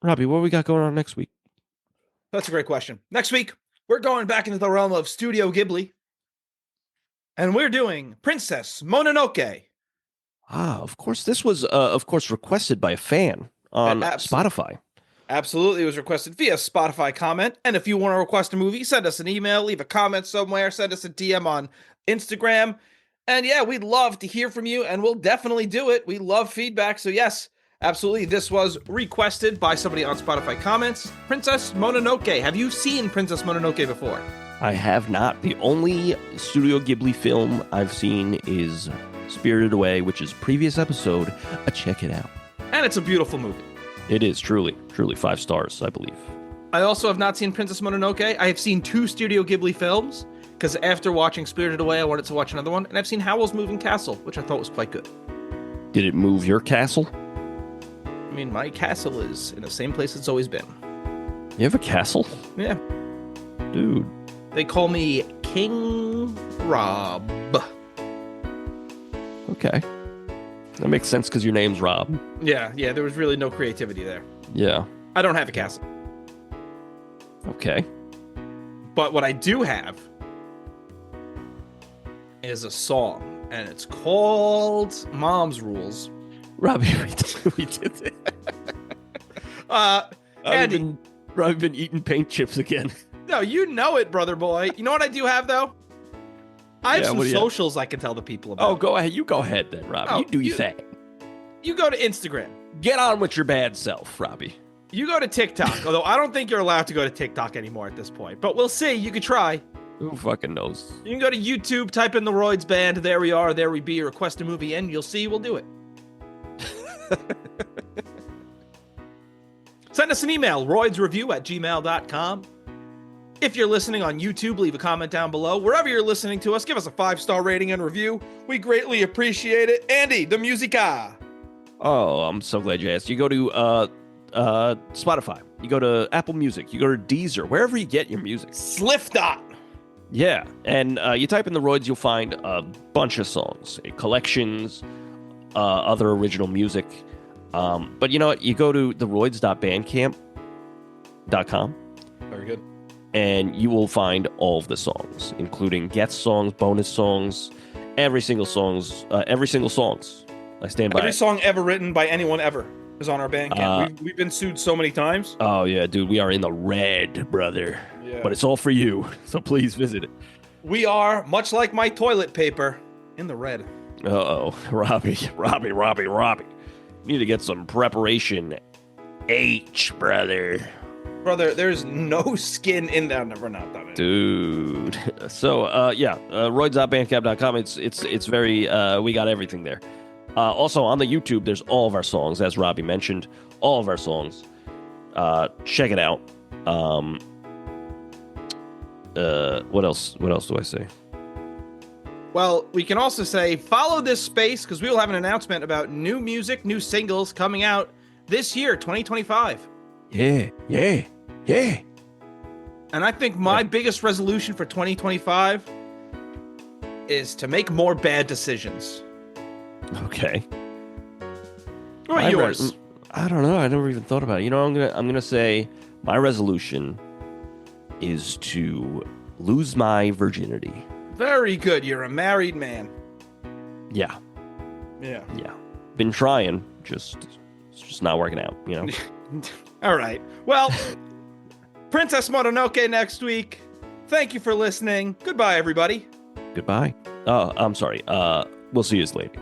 Robbie, what we got going on next week? That's a great question. Next week, we're going back into the realm of Studio Ghibli. And we're doing Princess Mononoke. Of course. This was, requested by a fan on Spotify. Absolutely. It was requested via Spotify comment. And if you want to request a movie, send us an email, leave a comment somewhere, send us a DM on Instagram. And yeah, we'd love to hear from you, and we'll definitely do it. We love feedback. So yes, absolutely. This was requested by somebody on Spotify comments. Princess Mononoke. Have you seen Princess Mononoke before? I have not. The only Studio Ghibli film I've seen is Spirited Away, which is previous episode. Check it out. And it's a beautiful movie. It is truly 5 stars, I believe. I also have not seen Princess Mononoke. I have seen 2 Studio Ghibli films, because after watching Spirited Away, I wanted to watch another one. And I've seen Howl's Moving Castle, which I thought was quite good. Did it move your castle? I mean, my castle is in the same place it's always been. You have a castle? Yeah. Dude. They call me King Rob. Okay. That makes sense because your name's Rob. Yeah, there was really no creativity there. Yeah. I don't have a castle. Okay. But what I do have is a song, and it's called Mom's Rules. Robbie, we did it. Andy, Robbie been eating paint chips again. No, you know it, brother boy. You know what I do have, though? I have some what do you socials I can tell the people about. Oh, go ahead. You go ahead then, Robbie. Oh, you do your thing. You go to Instagram. Get on with your bad self, Robbie. You go to TikTok, although I don't think you're allowed to go to TikTok anymore at this point. But we'll see. You could try. Who fucking knows? You can go to YouTube, type in TheRoydsBand. There we are. There we be. Request a movie, and you'll see we'll do it. Send us an email, roydsreview@gmail.com. If you're listening on YouTube, leave a comment down below. Wherever you're listening to us, give us a 5-star rating and review. We greatly appreciate it. Andy, the musica. Oh, I'm so glad you asked. You go to Spotify. You go to Apple Music. You go to Deezer. Wherever you get your music. Sliffdot. Yeah, and you type in The Royds, you'll find a bunch of songs, collections, other original music. But you know what? You go to TheRoyds.bandcamp.com. Very good. And you will find all of the songs, including guest songs, bonus songs, every single songs. I stand by Every it. song ever written by anyone ever is on our Bandcamp. We've been sued so many times. Oh, yeah, dude. We are in the red, brother. Yeah. But it's all for you, so please visit it. We are, much like my toilet paper, in the red. Uh-oh. Robbie. You need to get some preparation H, brother. Brother, there's no skin in there. Never not done it. Dude. So, royds.bandcamp.com. It's very, we got everything there. Also, on the YouTube, there's all of our songs, as Robbie mentioned. All of our songs. Check it out. What else do I say? Well, we can also say follow this space because we will have an announcement about new music, new singles coming out this year, 2025. Yeah. And I think my biggest resolution for 2025 is to make more bad decisions. Okay. What about yours? I don't know. I never even thought about it. You know, I'm gonna say my resolution is to lose my virginity. Very good. You're a married man. Yeah. Yeah. Been trying, it's just not working out, you know. All right. Well, Princess Mononoke next week. Thank you for listening. Goodbye, everybody. Goodbye. Oh, I'm sorry. We'll see you later.